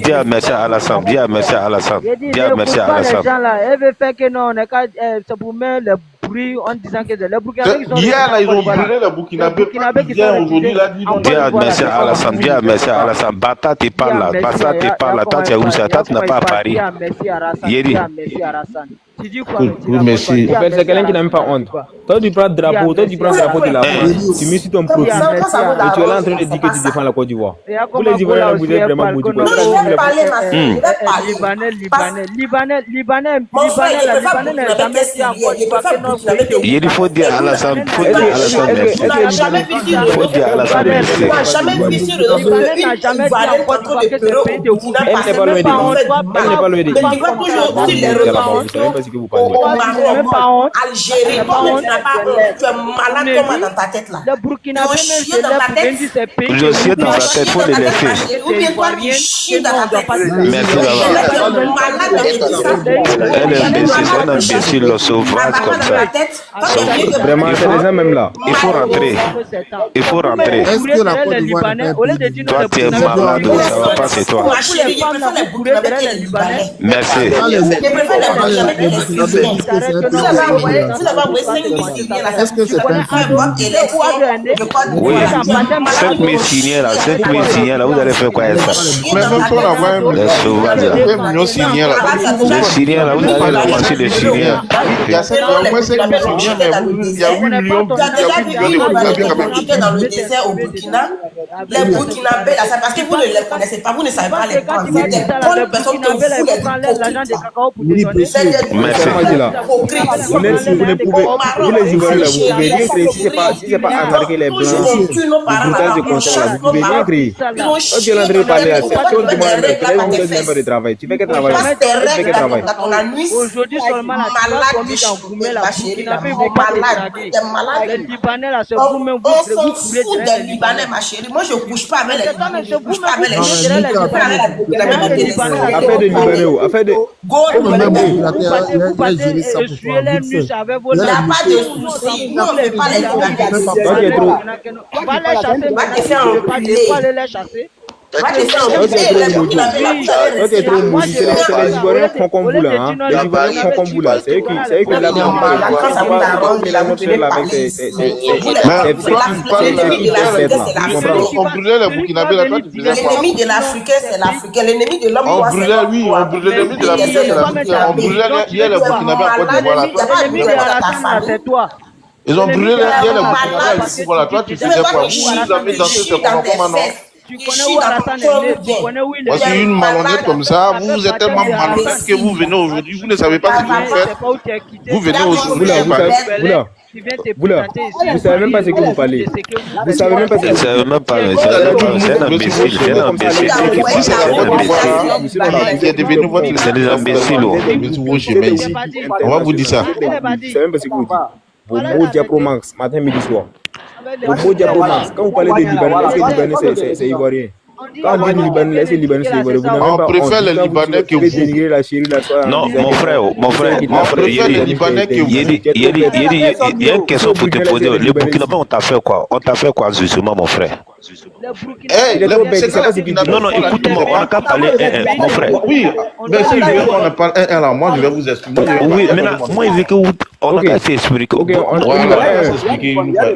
Dis à merci à Alassane. Dis à merci à Alassane. Dis à merci à Alassane. Les gens là, ils veulent faire que non, c'est pour mettre le bruit en disant que les Burkinabés qui sont. Hier là, ils ont brûlé les Burkinabés qui sont aujourd'hui là. Dis à merci à Alassane. Dis à merci à Alassane. Bata te parle là. Bata te parle là. Tant que où ça, tant que n'a pas à Paris. Dis à merci à Alassane. Yedi. Dis à merci à Alassane. Tu dis quoi? Oui, merci. C'est quelqu'un qui n'a même pas honte. Toi, tu prends le drapeau, de la France, tu mets sur ton profil, et tu es là en train de dire que tu défends la Côte d'Ivoire. Tous les Ivoiriens, vous êtes vraiment beaucoup. Non, je vais parler, ma fille. Libanais n'a jamais dit en Côte d'Ivoire que non. Il faut dire à Alassane, faut dire à Alassane merci. Faut dire à Alassane merci. Libanais n'a jamais dit en Côte d'Ivoire que c'est pays de vous. Elle n'est pas loin de elle n'est pas loin de Algérie, tu es malade comme dans ta tête là. Le Burkinabé, c'est dans je suis dans sa tête, faut les laisser. Ou bien toi tu chies dans ta tête. Merci elle est imbécile, c'est un imbécile, le sauvage comme ça. Vraiment, c'est les gens même là. Il faut rentrer. Il faut rentrer. Toi, tu es malade, ça va pas, c'est toi. Merci. Est-ce que c'est oui, 5 000 signés là, 5 000 signés là, vous allez faire quoi avec ça? Mais même si on a vraiment les sauvages là, les signés là, vous allez lancer les signés. Il y a au moins 5 000 signés, mais il y a 8 millions de dans le désert au Burkina. Les Burkinabés là, c'est parce que vous ne les connaissez pas, vous ne savez pas les prendre. C'est des bonnes personnes que vous les merci. Vous les Ivoiriens là, vous pouvez rien créer si c'est pas embarquer les blancs. Vous pouvez rien créer. Quand tu es en train de parler à ça, tu te demandes pas de travail. Tu fais que travail. Aujourd'hui seulement la commis dans Goumé, la Burkinabé, vous malade. Les Libanais là, c'est vous-même, vous foutez des Libanais, ma chérie. Moi je couche pas avec les Libanais. Je couche pas avec les Libanais. Affaire de Libanais ou affaire de vous passez essuyer les muscles avec vos il n'y a pas de soucis. Nous, on ne fait pas les Libanais. On va les chasser. Va te faire enculer. On va aller les chasser. Va te faire enculer. Ok, trop maudit. C'est les Ivoiriens font comme vous là. Les Ivoiriens font comme vous là. C'est eux qui l'ont on brûlait les Burkinabés là, toi tu faisais quoi? L'ennemi de l'Africain, c'est l'Africain. L'ennemi de l'homme, on brûlait, oui, on brûlait l'ennemi de l'Africain, c'est l'Africain. On brûlait hier les Burkinabés en Côte d'Ivoire là. Ils ont brûlé hier les Burkinabés ici, voilà. Toi tu faisais quoi? Vous avez dansé, c'est comment non? Tu connais où Alassane est né, tu connais où il est. Moi, c'est une malhonnête comme ça. Vous êtes tellement malhonnête que vous venez aujourd'hui. Vous ne savez pas ce que vous faites. Vous venez aujourd'hui. qui vient te Vous là, présenter ici. vous savez même pas ce que vous parlez. Vous savez même pas ce que Je ne savais même pas, mais c'est un imbécile. C'est un imbécile. C'est des imbéciles. On va vous dire ça. Vous savez même pas ce que vous dites. Vos mots Diapro Max, matin, midi, soir. Vos mots Diapro Max, quand vous parlez des Libanais, est-ce que les Libanais c'est ivoirien? Quand on dit Libanais, est-ce que les Libanais c'est ivoirien? On préfère les Libanais que vous. Dénigrer la chérie, la soirée. Non, mon frère, les Libanais que vous. il y a une question pour te poser. Les Burkinabés, on t'a fait quoi? On t'a fait quoi, justement, mon frère? Non, non, écoute-moi, on n'a qu'à parler mon frère. Oui, mais si je veux qu'on parle là, moi je vais vous expliquer. Oui, maintenant, moi, il veut qu'on a qu'à s'expliquer. Ok, on va s'expliquer une fois.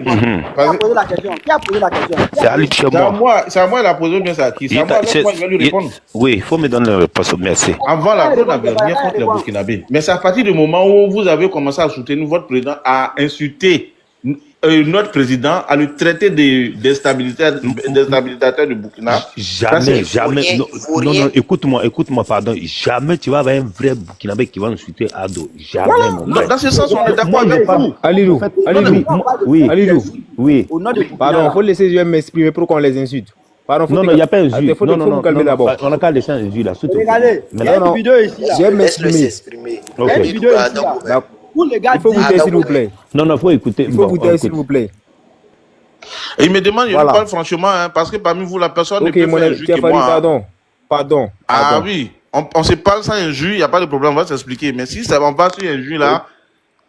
Qui a posé la question? C'est Ali Tchemwa. C'est à moi, il a posé bien ça. Qui? C'est à moi, je vais lui répondre. Oui, il faut me donner la réponse. Merci. Avant la on n'avait rien contre les Burkinabés. Mais c'est à partir du moment où vous avez commencé à soutenir votre président, à insulter notre président, à le traiter de déstabilisateur du Burkina. Jamais. Non, écoute-moi, pardon. Jamais tu vas avoir un vrai Burkinabé qui va insulter Ado. Jamais, mon frère. Dans ce sens, on est d'accord avec vous. Alilou, oui. Pardon, il faut laisser les gens m'exprimer pour qu'on les insulte. Pardon, Non, il n'y a pas un jus. Il faut vous calmer d'abord. On n'a qu'à laisser un jus là. Regardez, il y a une vidéo ici. Je vais m'exprimer. Il y a une vidéo ici. Où les gars il faut goûter, s'il vous plaît. Non, il faut écouter. Il faut goûter, s'il vous plaît. Et il me demande, je parle franchement, hein, parce que parmi vous, la personne ne peut faire un jus que moi. Pardon. Ah oui, on se parle sans un jus, il n'y a pas de problème, on va s'expliquer. Mais si ça va pas sur un jus là,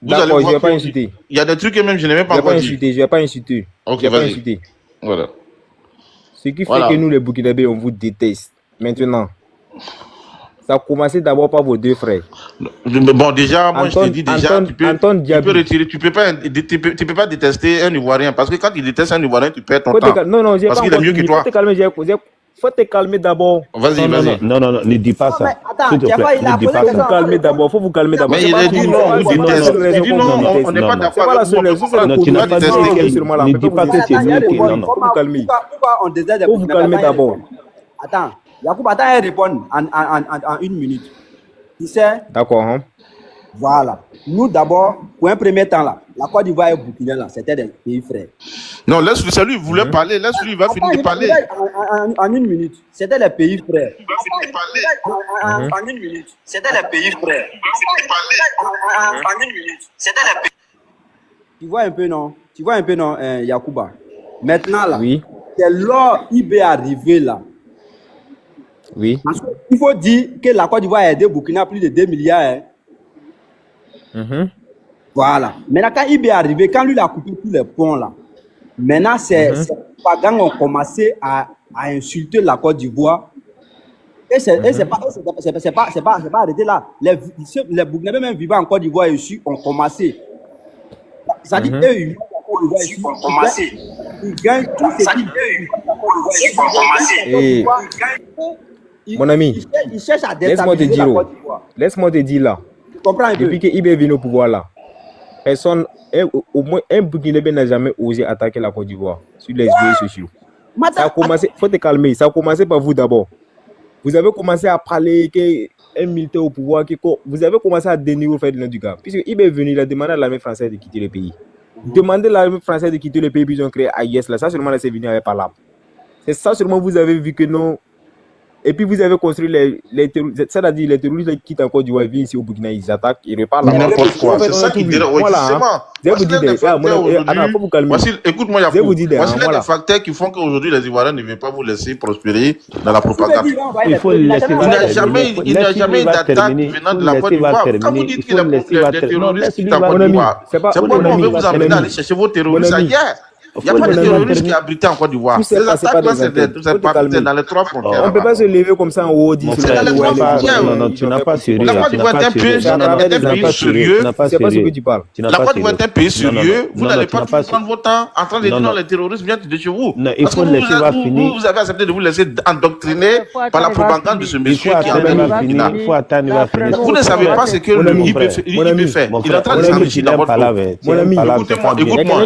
vous allez voir. Je ne vais pas insulter. Il y a des trucs que même je n'ai même pas encore dit. Je ne vais pas insulter. Ok, vas-y. Voilà. Ce qui fait que nous, les Burkinabés, on vous déteste. Maintenant, ça a commencé d'abord par vos deux frères. Bon, déjà, moi je te dis déjà, tu peux retirer, tu peux pas détester un Ivoirien, parce que quand il déteste un Ivoirien, tu perds ton temps. Non, parce qu'il est mieux que toi. Faut te calmer d'abord. Vas-y. Non, ne dis pas ça. Attends, ne dis pas ça. Faut vous calmer d'abord. Mais il a dit non, on n'est pas d'accord. Non, tu n'as pas dit ne dis pas que tu es mieux que non. Pourquoi on désire des Faut vous calmer d'abord. Attends, Yacoub, attends, répondre en une minute. Tu sais? D'accord, hein? Voilà. Nous, d'abord, pour un premier temps, là, la Côte d'Ivoire et Burkina, là, c'était des pays frères. Non, laisse-lui, c'est lui, il voulait parler, laisse-lui, il va finir de parler. En une minute, c'était les pays frères. Il va finir de parler. En une minute, c'était les pays frères. En une minute, c'était les pays. Tu vois un peu, non, Yacouba? Maintenant, là, c'est là IB est arrivé, là. Oui. Parce qu'il faut dire que la Côte d'Ivoire a aidé Burkina plus de 2 milliards. Voilà. Maintenant, quand IB est arrivé, quand lui il a coupé tous les ponts là, maintenant ces propagande ont commencé à insulter la Côte d'Ivoire. Et c'est pas arrêté là. Les Burkinabés même vivant en Côte d'Ivoire ici ont commencé. Ça dit eux, ils ont commencé. Ils gagnent tout ce qu'ils ont commencé. Mon ami, il cherche à déstabiliser la Côte d'Ivoire. Laisse-moi te dire là. Depuis que IB est venu au pouvoir là, personne, au moins un Burkinabé n'a jamais osé attaquer la Côte d'Ivoire sur les réseaux sociaux. Ça a commencé, faut te calmer, ça a commencé par vous d'abord. Vous avez commencé à parler qu'un militaire au pouvoir, vous avez commencé à dénigrer au fait de l'un du gars. Puisque IB est venu, il a demandé à l'armée française de quitter le pays. Demandez à l'armée française de quitter le pays, puis ils ont créé AIS là. Ça seulement là, c'est venu avec par là. C'est ça seulement vous avez vu que non. Et puis vous avez construit les terroristes, c'est-à-dire les terroristes qui quittent encore du Wadi ici au Burkina, ils attaquent, ils repartent là. N'importe quoi, c'est ça qui dérange. Écoute-moi, voici les facteurs qui font qu'aujourd'hui les Ivoiriens ne veulent pas vous laisser prospérer dans la propagande. Il faut le laisser. Il n'y a jamais d'attaque venant de la Côte d'Ivoire. Quand vous dites que les terroristes quittent en Côte d'Ivoire, c'est pourquoi on veut vous amener à aller chercher vos terroristes ailleurs. Il n'y a pas de terroristes qui habitent en Côte d'Ivoire. Les attaques là, c'est dans les trois frontières. On ne peut pas se lever comme ça en haut. Non, tu n'as pas sérieux. La Côte d'Ivoire est un pays sérieux. C'est pas ce que tu parles. La Côte d'Ivoire est un pays sérieux. Vous n'allez pas prendre votre temps en train de dire non, les terroristes viennent de chez vous. Parce que vous avez accepté de vous laisser endoctriner par la propagande de ce monsieur qui a Burkina. Vous ne savez pas ce que l'IB fait. Il est en train de s'enrichir d'abord. Écoute-moi,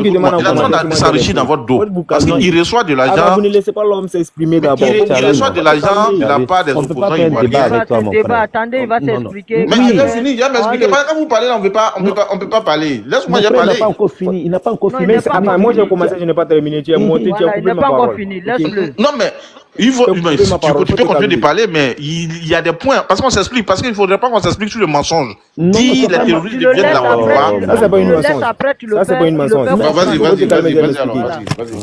il est en train de s'enrichir s'enrichit dans votre dos. Parce Non, qu'il reçoit de Attends, l'argent. vous ne laissez pas l'homme s'exprimer d'abord. Il reçoit de l'argent de la part des On peut pas opposants faire un débat ivoiriens. avec toi, mon frère. Attendez, il va Non, non. s'expliquer. Mais il va finir, il va m'expliquer. Quand vous parlez là, on peut pas parler. Laisse-moi Mon j'ai frère n'a parlé. pas encore fini. Il n'a pas encore Non, fini. il n'est pas Attends, encore moi j'ai fini. commencé, je n'ai pas terminé. Tu es monté, tu as Voilà, il coupé n'est ma pas encore parole. fini. Ok. Laisse-le. Non, mais il faut, Tu peux couper ma parole, tu faut peux te continuer de calmer. parler, mais il y a des points. Parce qu'on s'explique, parce qu'il ne faudrait pas qu'on s'explique sur le mensonge. Non, Dis c'est les pas terroristes Tu viennent le de la laisses Côte après, d'Ivoire. tu Ça, c'est pas une le laisses mensonge. après, tu le Ça, c'est fais, pas une tu le mensonge. fais Vas-y, comprendre. Faut te calmer, je vais vas-y alors, m'expliquer. vas-y.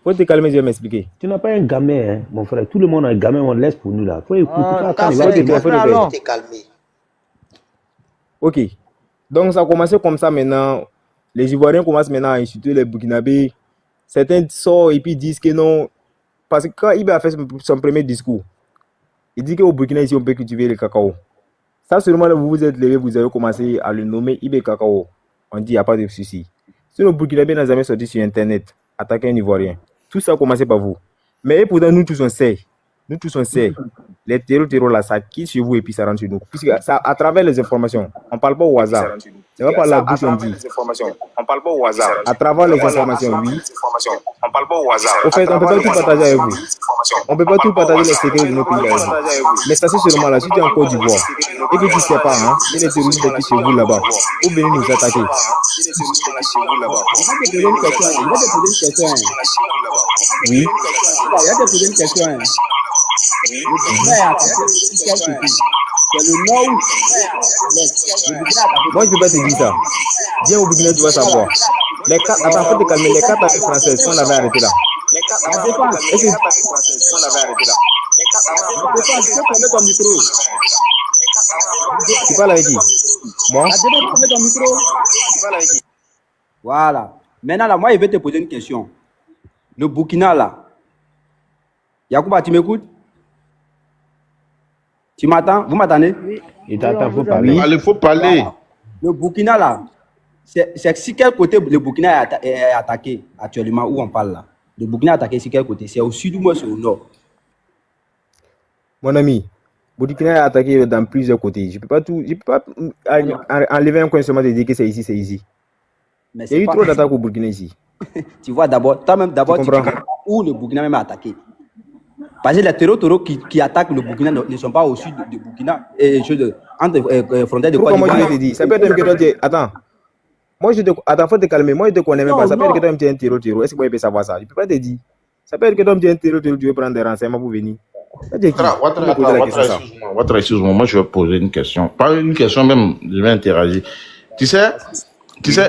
Faut te calmer, je vais m'expliquer. Tu n'as pas un gamin, hein, mon frère. Tout le monde a un gamin, on laisse pour nous là. Faut écouter Ah, quand il ça, va c'est- finir. faut te taire. alors. T'es calmé. Ok. Donc ça a commencé comme ça maintenant. Les Ivoiriens commencent maintenant à insulter les Burkinabés. Certains sortent et puis disent que non. Parce que quand Ibe a fait son premier discours, il dit qu'au Burkina ici on peut cultiver le cacao. Ça seulement là, vous vous êtes levé, vous avez commencé à le nommer Ibe Cacao. On dit il n'y a pas de souci. Si le Burkinabé n'a jamais sorti sur internet, attaquer un Ivoirien. Tout ça a commencé par vous. Mais pourtant nous tous on sait. Nous tous on sait. Les terreaux là, ça quitte chez vous et puis ça rentre chez nous. Puisque ça, à travers les informations, on ne parle pas au hasard. C'est pas par la bouche on dit. On parle pas au hasard. À travers les informations, oui. On parle pas au hasard. Au fait, on ne peut pas tout partager avec vous. On ne peut pas tout partager les secrets de nos pays avec vous. Mais sachez seulement là, si tu es en Côte d'Ivoire et que tu ne sais pas, hein, il y a des terroristes qui sont chez vous là-bas, ou venez nous attaquer. Oui. Moi, je ne peux pas te dire ça. Viens au Burkina, tu vas savoir. Les cartes, attends, faut te calmer. Les cartes françaises, on l'avait arrêté là. Tu parles avec qui? Moi? Voilà. Maintenant, là, moi, je vais te poser une question. Le Burkina, là. Yacouba, tu m'écoutes? Tu m'attends? Vous m'attendez? Il t'attend, faut parler. Il faut parler. Voilà. Le Burkina, là, c'est si quel côté le Burkina est attaqué actuellement, où on parle là? Le Burkina est attaqué sur quel côté? C'est au sud ou moi, c'est au nord? Mon ami, Burkina est attaqué dans plusieurs côtés. Je ne peux pas enlever un coin seulement de dire que c'est ici, c'est ici. Mais Il y a eu trop d'attaques au Burkina ici. Tu vois, d'abord, toi-même, d'abord, tu comprends où le Burkina même est attaqué. Parce que les terreaux qui attaquent le Burkina ne sont pas au sud de Burkina, entre frontières de Côte Pourquoi moi d'Ivoire. je te dis? Ça peut être que toi tu es... Attends. Moi je te... Attends, faut te calmer. Moi je te connais même pas. Ça peut être que toi tu es un terreau. Est-ce que moi je peux savoir ça? Je ne peux pas te dire. Ça peut être que toi tu es un terreau, tu veux prendre des renseignements pour venir. Ouattara, excuse-moi, moi je vais poser une question. Pas une question même, je vais interagir. Tu sais,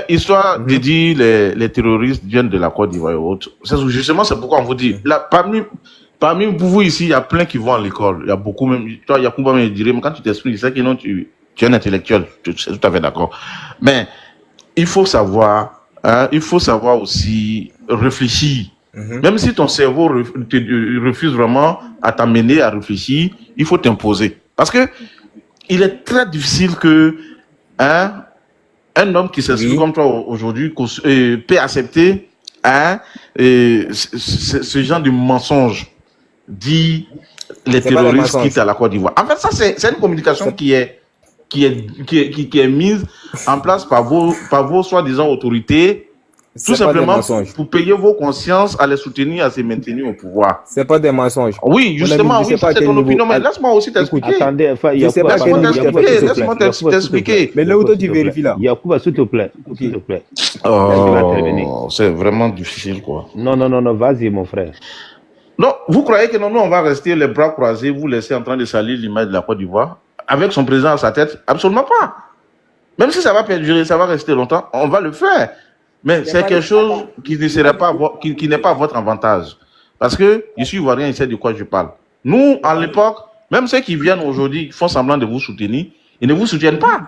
histoire de dire les terroristes viennent de la Côte d'Ivoire et autres. Justement, c'est pourquoi on vous dit, là, parmi vous ici, il y a plein qui vont à l'école. Il y a beaucoup même, toi, il y a beaucoup même, je dirais, mais quand tu t'exprimes, c'est que non, tu es un intellectuel, c'est tout à fait d'accord. Mais, il faut savoir aussi réfléchir. Même si ton cerveau refuse vraiment à t'amener à réfléchir, il faut t'imposer. Parce que il est très difficile que un homme qui s'exprime comme toi aujourd'hui peut accepter ce genre de mensonge dit les terroristes quittent à la Côte d'Ivoire. En fait, ça c'est une communication qui est mise en place par vos soi-disant autorités. Tout simplement pour payer vos consciences, à les soutenir, à se maintenir au pouvoir. C'est pas des mensonges. Oui, justement, oui, c'est ton opinion. Mais laisse-moi aussi t'expliquer. Attendez, laisse-moi t'expliquer. Mais là où toi tu vérifies là. Yacouba, s'il te plaît. S'il te plaît. C'est vraiment difficile, quoi. Non, vas-y, mon frère. Non, vous croyez que nous, on va rester les bras croisés, vous laisser en train de salir l'image de la Côte d'Ivoire, avec son président à sa tête? Absolument pas. Même si ça va perdurer, ça va rester longtemps, on va le faire. Mais c'est quelque chose qui ne serait pas, qui n'est pas à votre avantage. Parce que, ici, Ivoirien, il sait de quoi je parle. Nous, à l'époque, même ceux qui viennent aujourd'hui, font semblant de vous soutenir, ils ne vous soutiennent pas.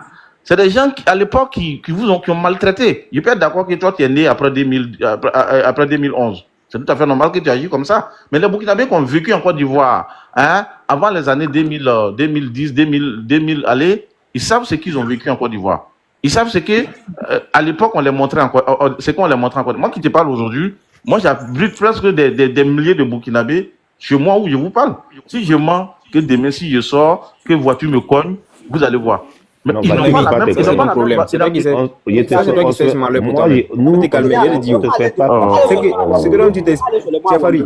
C'est des gens, à l'époque, qui ont maltraité. Je peux être d'accord que toi, tu es né après 2011. C'est tout à fait normal que tu agis comme ça. Mais les Burkinabés qui ont vécu en Côte d'Ivoire, avant les années 2010, 2000, allez, ils savent ce qu'ils ont vécu en Côte d'Ivoire. Ils savent ce que, à l'époque, on les montrait encore, c'est qu'on les montrait encore. Moi qui te parle aujourd'hui, moi j'abrite presque des milliers de Burkinabés chez moi où je vous parle. Si je mens, que demain, si je sors, que voiture me cogne, vous allez voir. Mais Non, ils Vadim, n'ont pas va la te même, ils C'est ont pas ton la problème. même. C'est toi qui sais. Je te Ça, c'est toi qui sais fais. se parler pour Moi, toi-même. nous, Faut te calmer. Je le dis. on te fait pas. Ce que donc tu t'es. Tiafari.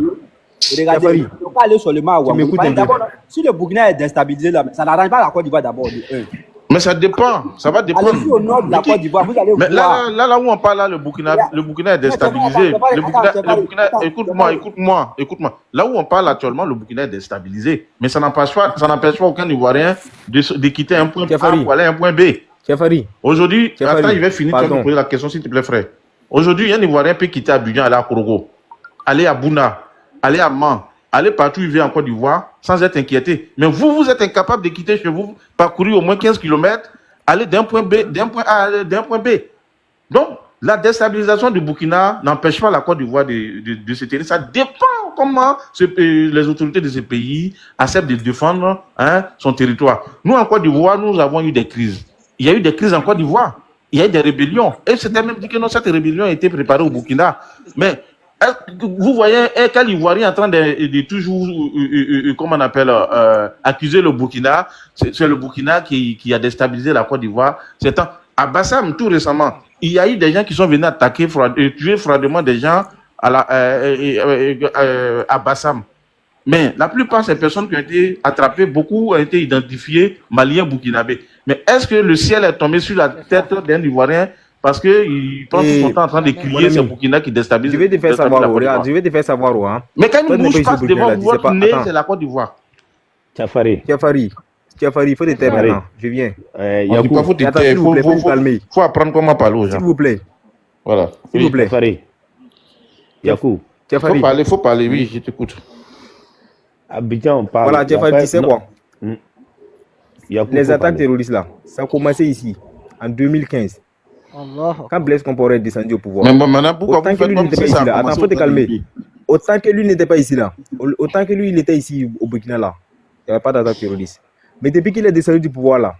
Regardez, il ne faut pas aller sur le Mali. Tu m'écoutes un peu. D'abord, si le Burkina est déstabilisé, là, ça n'arrange pas la Côte d'Ivoire d'abord. De un. Mais ça dépend, ça va dépendre. Allez-y au nord de la Côte d'Ivoire, vous allez Mais voir. là où on parle, là, le Burkina est déstabilisé. Écoute-moi. Là où on parle actuellement, le Burkina est déstabilisé. Mais ça n'empêche pas aucun Ivoirien de quitter un point A pour aller à un point B. Tiafari. Aujourd'hui, attends, il va finir, tu vas Pardon. me poser la question, s'il te plaît, frère. Aujourd'hui, un Ivoirien peut quitter Abidjan, aller à Korogo, aller à Bouna, aller à Man, aller partout où il veut en Côte d'Ivoire, sans être inquiété. Mais vous êtes incapable de quitter chez vous, parcourir au moins 15 km, aller d'un point A d'un point B. Donc, la déstabilisation du Burkina n'empêche pas la Côte d'Ivoire de se tenir. Ça dépend comment les autorités de ce pays acceptent de défendre son territoire. Nous, en Côte d'Ivoire, nous avons eu des crises. Il y a eu des crises en Côte d'Ivoire. Il y a eu des rébellions. Et c'était même dit que non, cette rébellion a été préparée au Burkina. Mais vous voyez quel Ivoirien en train de toujours, comment on appelle, accuser le Burkina. C'est le Burkina qui a déstabilisé la Côte d'Ivoire. C'est à Bassam, tout récemment, il y a eu des gens qui sont venus attaquer, tuer froidement des gens à Bassam. Mais la plupart de ces personnes qui ont été attrapées, beaucoup ont été identifiées maliens burkinabés. Mais est-ce que le ciel est tombé sur la tête d'un Ivoirien parce qu'il prend tout son temps en train de crier ces Burkina qui déstabilisent? Je vais te faire savoir, regarde, je vais te faire savoir, hein. Mais quand une bouche passe devant votre nez, c'est la Côte d'Ivoire. Tiafari, il faut te taire maintenant. Je viens. On dit pas faut te taire, faut apprendre comment parler aux gens. S'il vous plaît. Voilà. S'il vous plaît. Tiafari. Yakou. Faut parler, oui, je t'écoute. Abidjan, on parle. Voilà, Tiafari, tu sais quoi? Les attaques parler. terroristes là, ça a commencé ici, en 2015. Quand Blaise Compaoré est descendu au pouvoir. Mais maintenant, pourquoi autant vous que faites lui comme n'était si pas ça ici a là. commencé Attends, faut te au calmer. début? Autant que lui n'était pas ici là, autant que lui il était ici au Burkina là, il n'y avait pas d'attaque terroriste. Mais depuis qu'il est descendu du pouvoir là,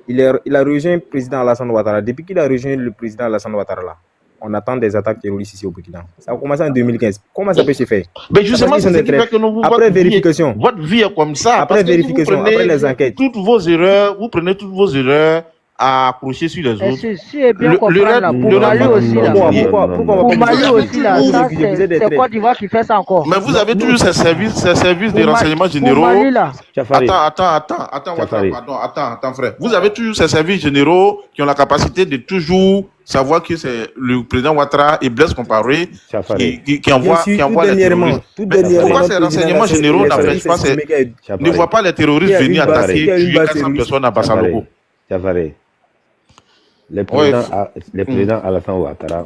il a rejoint le président Alassane Ouattara. Depuis qu'il a rejoint le président Alassane Ouattara là, on attend des attaques terroristes ici au Burkina. Ça a commencé en 2015. Comment ça peut se faire? Mais justement, c'est ce qui fait que nous, après vérification. Votre vie est comme ça. Après vérification, après les enquêtes. Toutes vos erreurs, vous prenez toutes vos erreurs à accrocher sur les autres. Si est bien comprendre là, pour Mali aussi là. Pour Mali aussi là, ça c'est Côte d'Ivoire qui fait ça encore. Mais vous avez toujours ces services de renseignements généraux. Attends, frère. Vous avez toujours ces services généraux qui ont la capacité de toujours savoir que c'est le président Ouattara et Blaise Compaoré qui envoient les terroristes. Pourquoi ces renseignements généraux n'empêchent pas, ne voient pas les terroristes venir attaquer, tuer 400 personnes à Bassalogo? Le président Alassane Ouattara,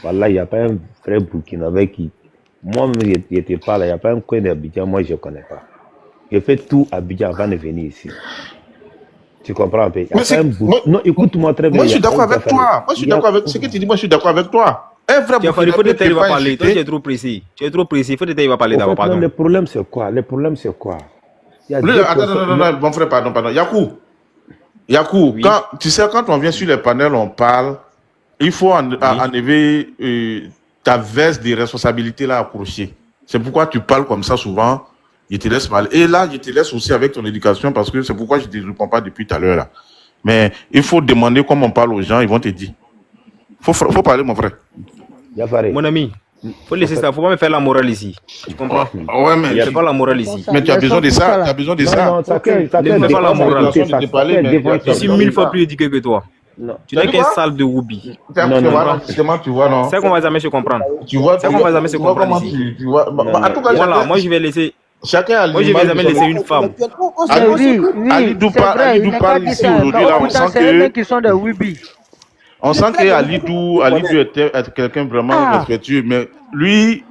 voilà, il n'y a pas un frère burkinabé qui. Moi-même, je n'étais pas là, il n'y a pas un coin d'Abidjan, moi je ne connais pas. Je fais tout Abidjan avant de venir ici. Tu comprends un peu? Non, écoute-moi très bien. Moi, je suis d'accord avec toi. Moi, je suis d'accord avec ce que tu dis. Moi, je suis d'accord avec toi. Un vrai il faut te taire, il va parler. Toi, tu es trop précis. Tu es trop précis. Il faut te taire, il va parler d'abord. Pardon. Le problème, c'est quoi? Attends, bon frère, pardon. Yakou, oui. Quand on vient sur les panels, on parle, il faut enlever ta veste de responsabilité là accrochée. C'est pourquoi tu parles comme ça souvent, je te laisse parler. Et là, je te laisse aussi avec ton éducation parce que c'est pourquoi je ne te réponds pas depuis tout à l'heure là. Mais il faut demander comment on parle aux gens, ils vont te dire. Faut parler, mon frère. Mon ami, faut laisser ça, faut pas me faire la morale ici. Tu comprends? Ouais, mais c'est pas la morale ici. Mais tu as besoin de ça, tu as besoin de ça. Ne me fais pas la morale. Je suis 1000 fois plus éduqué que toi. Tu n'es qu'un sale de Woubi. Justement, tu vois, non. C'est qu'on va jamais se comprendre. Tu vois, c'est qu'on va jamais se comprendre ici. En tout cas, voilà, moi je vais laisser. Chacun a moi je vais jamais laisser une femme. Oui, c'est vrai, il n'est pas dit ça. C'est qui sont des Woubi. On sent que Alidou était quelqu'un vraiment respectueux, mais lui,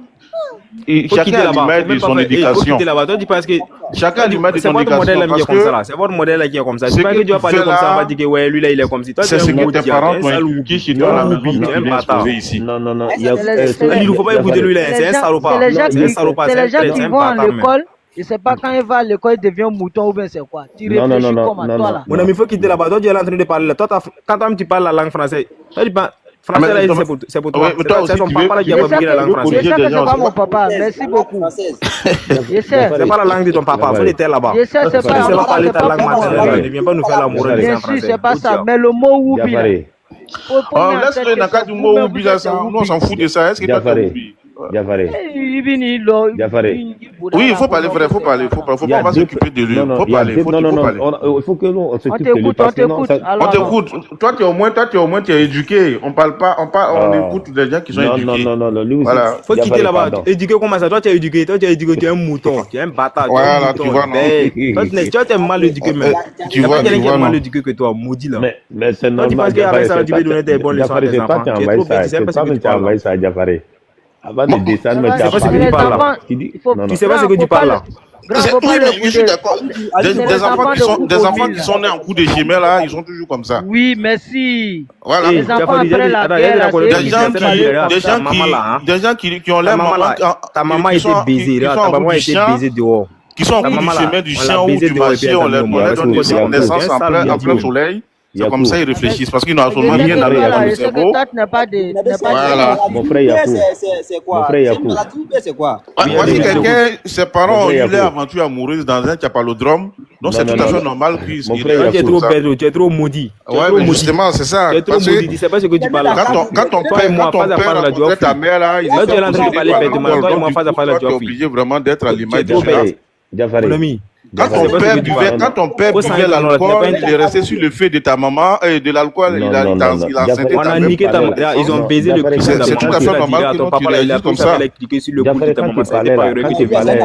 chacun a l'image de son éducation. Chacun a l'image de son éducation. C'est votre modèle qui est comme ça. C'est pas que tu vas parler comme ça, on va dire que ouais, lui là il est comme ça. C'est ce que tes parents t'ont inculqué chez toi, la même vie que tu viens exposer ici. Non. Il ne faut pas écouter lui là, c'est un salopard. C'est les gens qui vont à l'école. Je ne sais pas quand il va à l'école, il devient mouton ou bien c'est quoi. Tu réfléchis comme à toi là. Mon ami, il faut quitter là-bas. Toi, tu es en train de parler là. Toi, quand tu parles la langue française, Français, là, c'est pour toi. C'est son papa là qui a fabriqué la langue française. Je sais que c'est pas mon papa. Merci beaucoup. Je sais. C'est pas la langue de ton papa. Faut l'éteindre là-bas. Je sais, c'est pas. Si c'est pas parler ta langue maternelle, ne viens pas nous faire l'amour des Bien gens sûr, français. c'est pas ça. Mais le mot Woubi là. Laisse-le dans le cas du mot Woubi là. Nous, on s'en fout de ça. Est-ce que toi, t'as Woubi? Diafaré. Oui, il faut parler vrai, faut parler. Faut pas s'occuper de lui. Faut parler. Il faut que nous on s'occupe de lui. On t'écoute. Toi, tu es au moins éduqué. On parle pas, on écoute des gens qui sont éduqués. Non. Voilà. Faut quitter là-bas. Éduqué comment ça? Toi, tu es éduqué. Tu es un mouton. Tu es un bâtard. Voilà, tu vois, non. Toi, tu es mal éduqué même. Tu vois, quelqu'un qui est mal éduqué que toi, maudit là. Mais c'est normal. Tu penses qu'avec ça, tu veux donner des bonnes leçons à tes enfants. Tu es trop bête. Tu sais pas ce que tu parles. Ça, Diafaré. Avant de descendre, mais tu sais pas ce que tu parles là. Tu sais pas ce que tu parles là. Oui, mais je suis d'accord. Des enfants qui sont nés en coup de gémeaux là, ils sont toujours comme ça. Oui, merci. Voilà. Les enfants après la guerre, des gens qui ont l'air maman. Ta maman était baisée, ta maman était baisée dehors. Qui sont en coup de chemin du chien où tu marchais, on leur donne naissance en plein soleil. C'est comme ça ils réfléchissent parce qu'ils n'ont absolument rien à voir dans le cerveau. Voilà. Mon frère Yakou. C'est quoi? C'est quoi? Moi, si quelqu'un, ses parents ont eu leur aventure amoureuse dans un diapalodrome, donc c'est tout à fait normal qu'ils tu es trop bête, tu es trop maudit. Ouais, mais justement, c'est ça. Tu es trop maudit, tu sais pas ce que tu parles là. Quand ton père rencontrait ta mère là, ils tu es en train de parler bêtement. Toi et moi, face à face là, tu es obligé vraiment d'être à l'image du Diafaré. Quand ton père buvait l'alcool, il est resté sur le fait de ta maman et de l'alcool, il a enceinté on a niqué ta maman. Ils ont baisé le cul de ta maman. C'est tout à fait normal que ton papa il a comme ça. Il a cliqué sur le bout de ta maman. C'était pas heureux que tu parlais.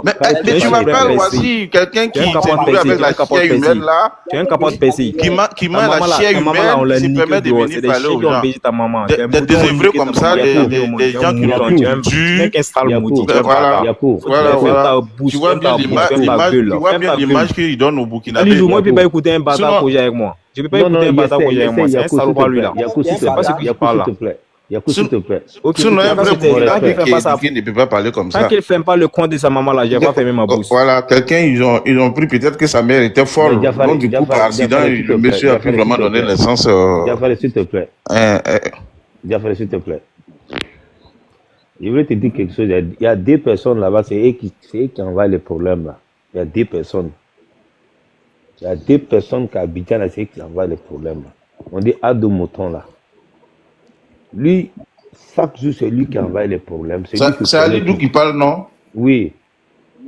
Mais tu m'appelles aussi quelqu'un qui s'est trouvé avec la chair humaine là. Tu es un capote PC. Qui met la chair humaine, qui permet de venir parler aux gens. Des désœuvrés comme ça, des gens qui l'ont tué. Voilà. Tu vois bien l'image qu'il donne au Burkinabé. Moi, je ne peux pas écouter un bâtard projet avec moi. Je ne peux pas écouter un bâtard projet avec moi. C'est un salopard lui là. C'est pas ce qu'il parle là. S'il te plaît. Sinon, un vrai qui ne peut pas parler comme ça. Tant qu'il ne fait pas le compte de sa maman là, je vais pas fermer ma bouche. Voilà, quelqu'un, ils ont pris peut-être que sa mère était folle. Donc, du coup, par accident, le monsieur a pu vraiment donner naissance. Diafaré, s'il te plaît. Diafaré, s'il te plaît. Je voulais te dire quelque chose. Il y a des personnes là-bas, c'est eux qui envoient les problèmes là. Il y a des personnes. Il y a des personnes qui habitent là, c'est eux qui envoient les problèmes là. On dit Ado Mouton là. Lui, chaque jour, c'est lui qui envoie les problèmes. C'est Alidou qui parle, non? Oui.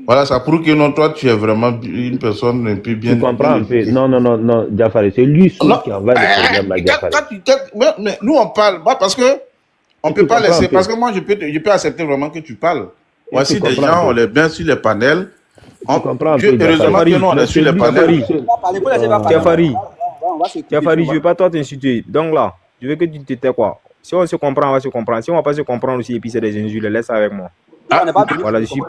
Voilà, ça prouve que non, toi, tu es vraiment une personne un peu bien. Tu comprends un peu? Non, Diafaré, c'est lui qui envoie les problèmes là, Diafaré. Mais nous, on parle, parce que on peut pas laisser, parce que moi, je peux accepter vraiment que tu parles. Voici des gens, on est bien sur les panels. Heureusement que nous, on est sur les panels. Diafaré, je ne veux pas toi t'insulter. Donc là, je veux que tu te tais quoi. Si on se comprend, on va se comprendre. Si on ne va pas se comprendre aussi, et puis c'est des injures, laisse ça avec moi. Voilà, je suis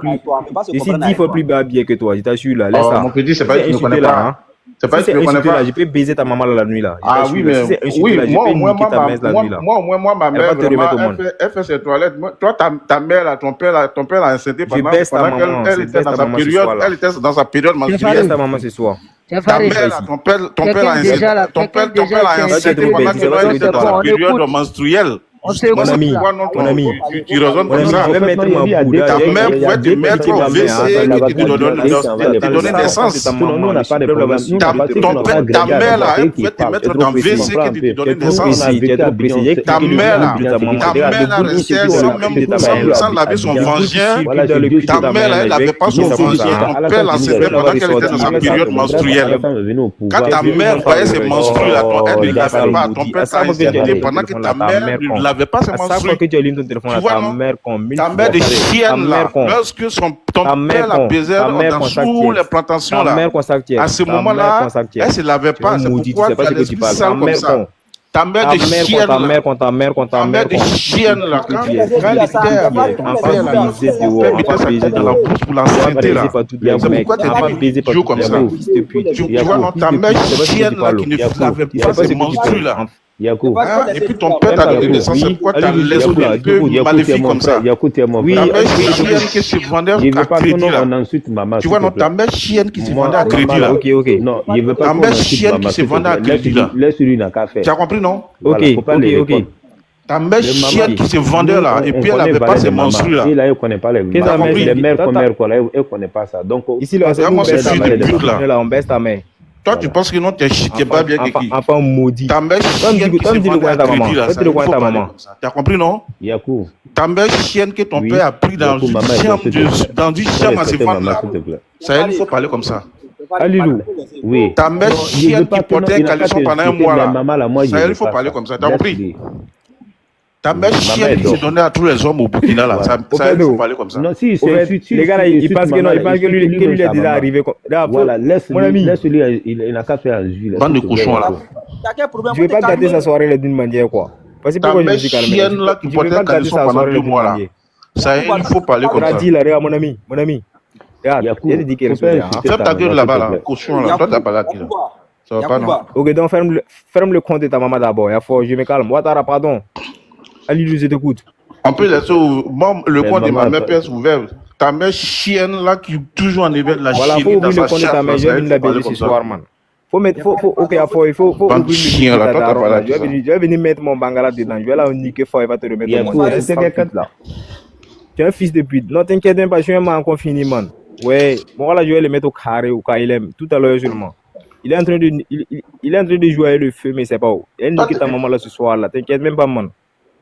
10 fois plus habillé que toi, je t'assure là. Laisse ça. Mon petit, c'est pas que tu ne connais pas. C'est pas que tu ne connais pas. Je peux baiser ta maman la nuit là. Ah oui, mais moi, ma mère, elle fait ses toilettes. Toi, ta mère, là, ton père a enceinté pendant qu'elle était dans sa période menstruelle. Je baisse ta maman ce soir. Ta mère, ton père a enceinté pendant qu'elle était dans sa période menstruelle. Mon ami, tu raisonnes comme ça. Je vais mettre ma boule. Ta mère pouvait te mettre au WC et te donner naissance. Ta mère là, elle pouvait te mettre dans le WC et te donner naissance. Ta mère là restait sans laver son vagin. Ta mère là, elle n'avait pas son vagin. Ton père l'enceintait pendant qu'elle était dans sa période menstruelle. Quand ta mère voyait ses menstrues là, elle ne l'avait pas. Ton père t'a enceinté pendant que ta mère ne l'avait pas ses menstrues. Tu vois, ta mère de chienne là, lorsque ton père la baisait sous les plantations là, à ce moment-là, elle ne se lavait pas. C'est pourquoi tu as l'esprit sale comme ça. Ta mère de chienne là, ta mère de chienne là, quand elle était dans la bouche pour l'enceinter là, c'est pourquoi tu as des idiots comme ça. Tu vois, non, ta mère chienne là qui ne lavait pas ses menstrues là. Et puis ton père t'a donné naissance, c'est pourquoi tu as l'esprit un peu maléfique comme ça. Ta mère chienne qui se vendait à crédit là. Tu vois, non, ta mère chienne qui se vendait à crédit là. Ta mère chienne qui se vendait à crédit là. Tu as compris, non? Ok. Ta mère chienne qui se vendait là, et puis elle n'avait pas ces monstrues là. Il ne connaît pas les mères commères, quoi. Elle ne connaît pas ça. Donc, ici, là, on baisse ta mère. Là, on baisse ta mère. Toi, tu penses que non, tu n'es pas bien que qui? Enfant maudit. Ta mère chienne qui se vendait à crédit là. Tu as compris, non? Yakou. Ta mère chienne que ton père a pris dans une chambre à se vendre là. Ça, il faut parler comme ça. Alilou. Oui. Ta mère chienne qui portait un caleçon pendant un mois là. Ça, il faut parler comme ça. Tu as compris? Ta mère chienne qui se donnait à tous les hommes au Burkina là. Ça, il faut parler comme ça. Non, si, les gars là, ils pensent que lui est déjà arrivé. Voilà, laisse-lui, il n'a qu'à faire un jus. Bande de cochons là. Je vais pas gâter sa soirée d'une manière quoi. Parce que ta mère chienne là qui portait un caleçon pendant 2 mois là. Ça, il faut parler comme ça. Radis là, regarde mon ami. Regarde, il a dit qu'il ferme ta gueule là-bas là, cochon là. Toi t'as pas là qui là. Ça va pas non. Ok, donc ferme le compte de ta maman d'abord. Je me calme. Ouattara, pardon. Alilou, je t'écoute. On peut laisser le compte de ma mère pièce ouvert. Ta mère chienne là qui toujours en éveil la chienne. Voilà, faut ouvrir le compte de ta mère. Je vais venir la baiser ce soir, man. Il faut ouvrir le chien là. Je vais venir mettre mon bangala dedans. Je vais la niquer fort. Il va te remettre mon là. Tu es un fils de pute. Non, t'inquiète pas, je suis un man confiné, man. Ouais, bon là, je vais le mettre au carré ou quand il aime. Tout à l'heure seulement. Il est en train de jouer avec le feu, mais c'est pas où. Elle nique ta maman là ce soir là. T'inquiète même pas, man.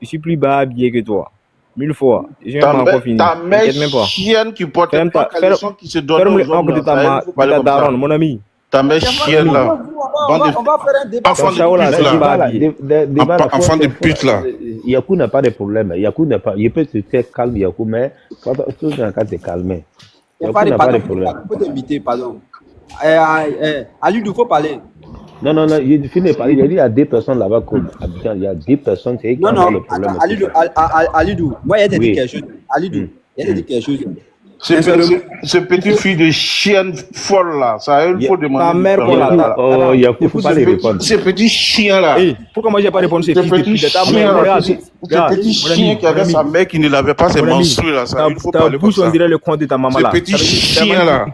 Je suis plus bas habillé que toi. 1000 fois. J'ai un man confiné. Ta mère chienne qui porte un caleçon qui se donne aux hommes là. Daron, mon ami. Ta mère chienne là. On va faire un débat. Enfant de pute là. Yakou n'a pas de problème. Yakou n'a pas. Il peut se faire calme, Yakou, mais tout le temps te calmer. Yakou n'a pas de problème. Je peux t'inviter, pardon. Alilou, il faut parler. Non, je finis de parler. Il y a 2 personnes là-bas comme habitants. Il y a 2 personnes qui ont le problème. Alilou, moi, il y a dit quelque chose. Alilou, il y a dit quelque chose. Ce petit fille de chienne folle là, ça il faut demander. Ta mère qu'on a. Oh, Yakou, faut pas les répondre. Ce petit chien là. Pourquoi moi j'ai pas répondu ce petit chien qui avait sa mère qui ne l'avait pas, c'est monstrueux là, ça il faut parler comme ça. On dirait le compte de ta maman là. Ce petit chien là.